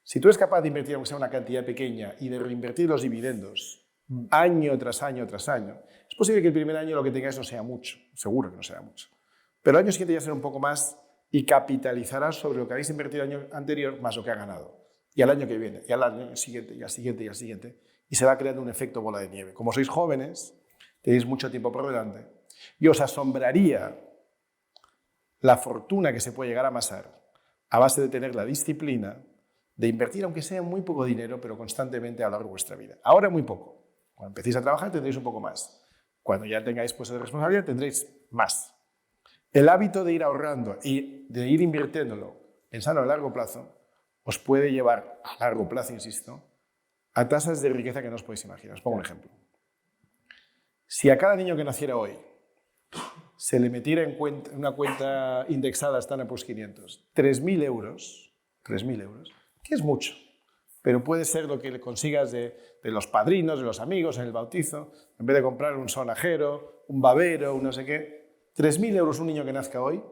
Si tú eres capaz de invertir, aunque sea una cantidad pequeña, y de reinvertir los dividendos año tras año tras año, es posible que el primer año lo que tengáis no sea mucho, seguro que no sea mucho, pero el año siguiente ya será un poco más y capitalizarás sobre lo que habéis invertido el año anterior más lo que ha ganado. Y al año que viene, y al año siguiente, y al siguiente, y al siguiente, y se va creando un efecto bola de nieve. Como sois jóvenes, tenéis mucho tiempo por delante, y os asombraría la fortuna que se puede llegar a amasar a base de tener la disciplina de invertir, aunque sea muy poco dinero, pero constantemente a lo largo de vuestra vida. Ahora muy poco. Cuando empecéis a trabajar tendréis un poco más. Cuando ya tengáis puestos de responsabilidad tendréis más. El hábito de ir ahorrando y de ir invirtiéndolo, pensando a largo plazo, os puede llevar, a largo plazo, insisto, a tasas de riqueza que no os podéis imaginar. Os pongo un ejemplo. Si a cada niño que naciera hoy se le metiera en una cuenta indexada Standard + 500, 3.000 euros, que es mucho, pero puede ser lo que le consigas de los padrinos, de los amigos en el bautizo, en vez de comprar un sonajero, un babero, un no sé qué, 3.000 euros un niño que nazca hoy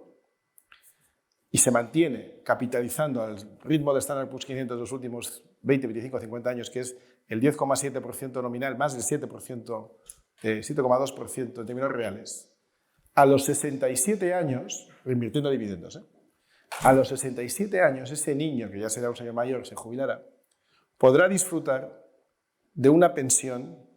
y se mantiene capitalizando al ritmo de Standard + 500 de los últimos 20, 25, 50 años, que es el 10,7% nominal, más del 7%, 7,2% en términos reales, a los 67 años, reinvirtiendo dividendos, a los 67 años ese niño, que ya será un señor mayor, se jubilará, podrá disfrutar de una pensión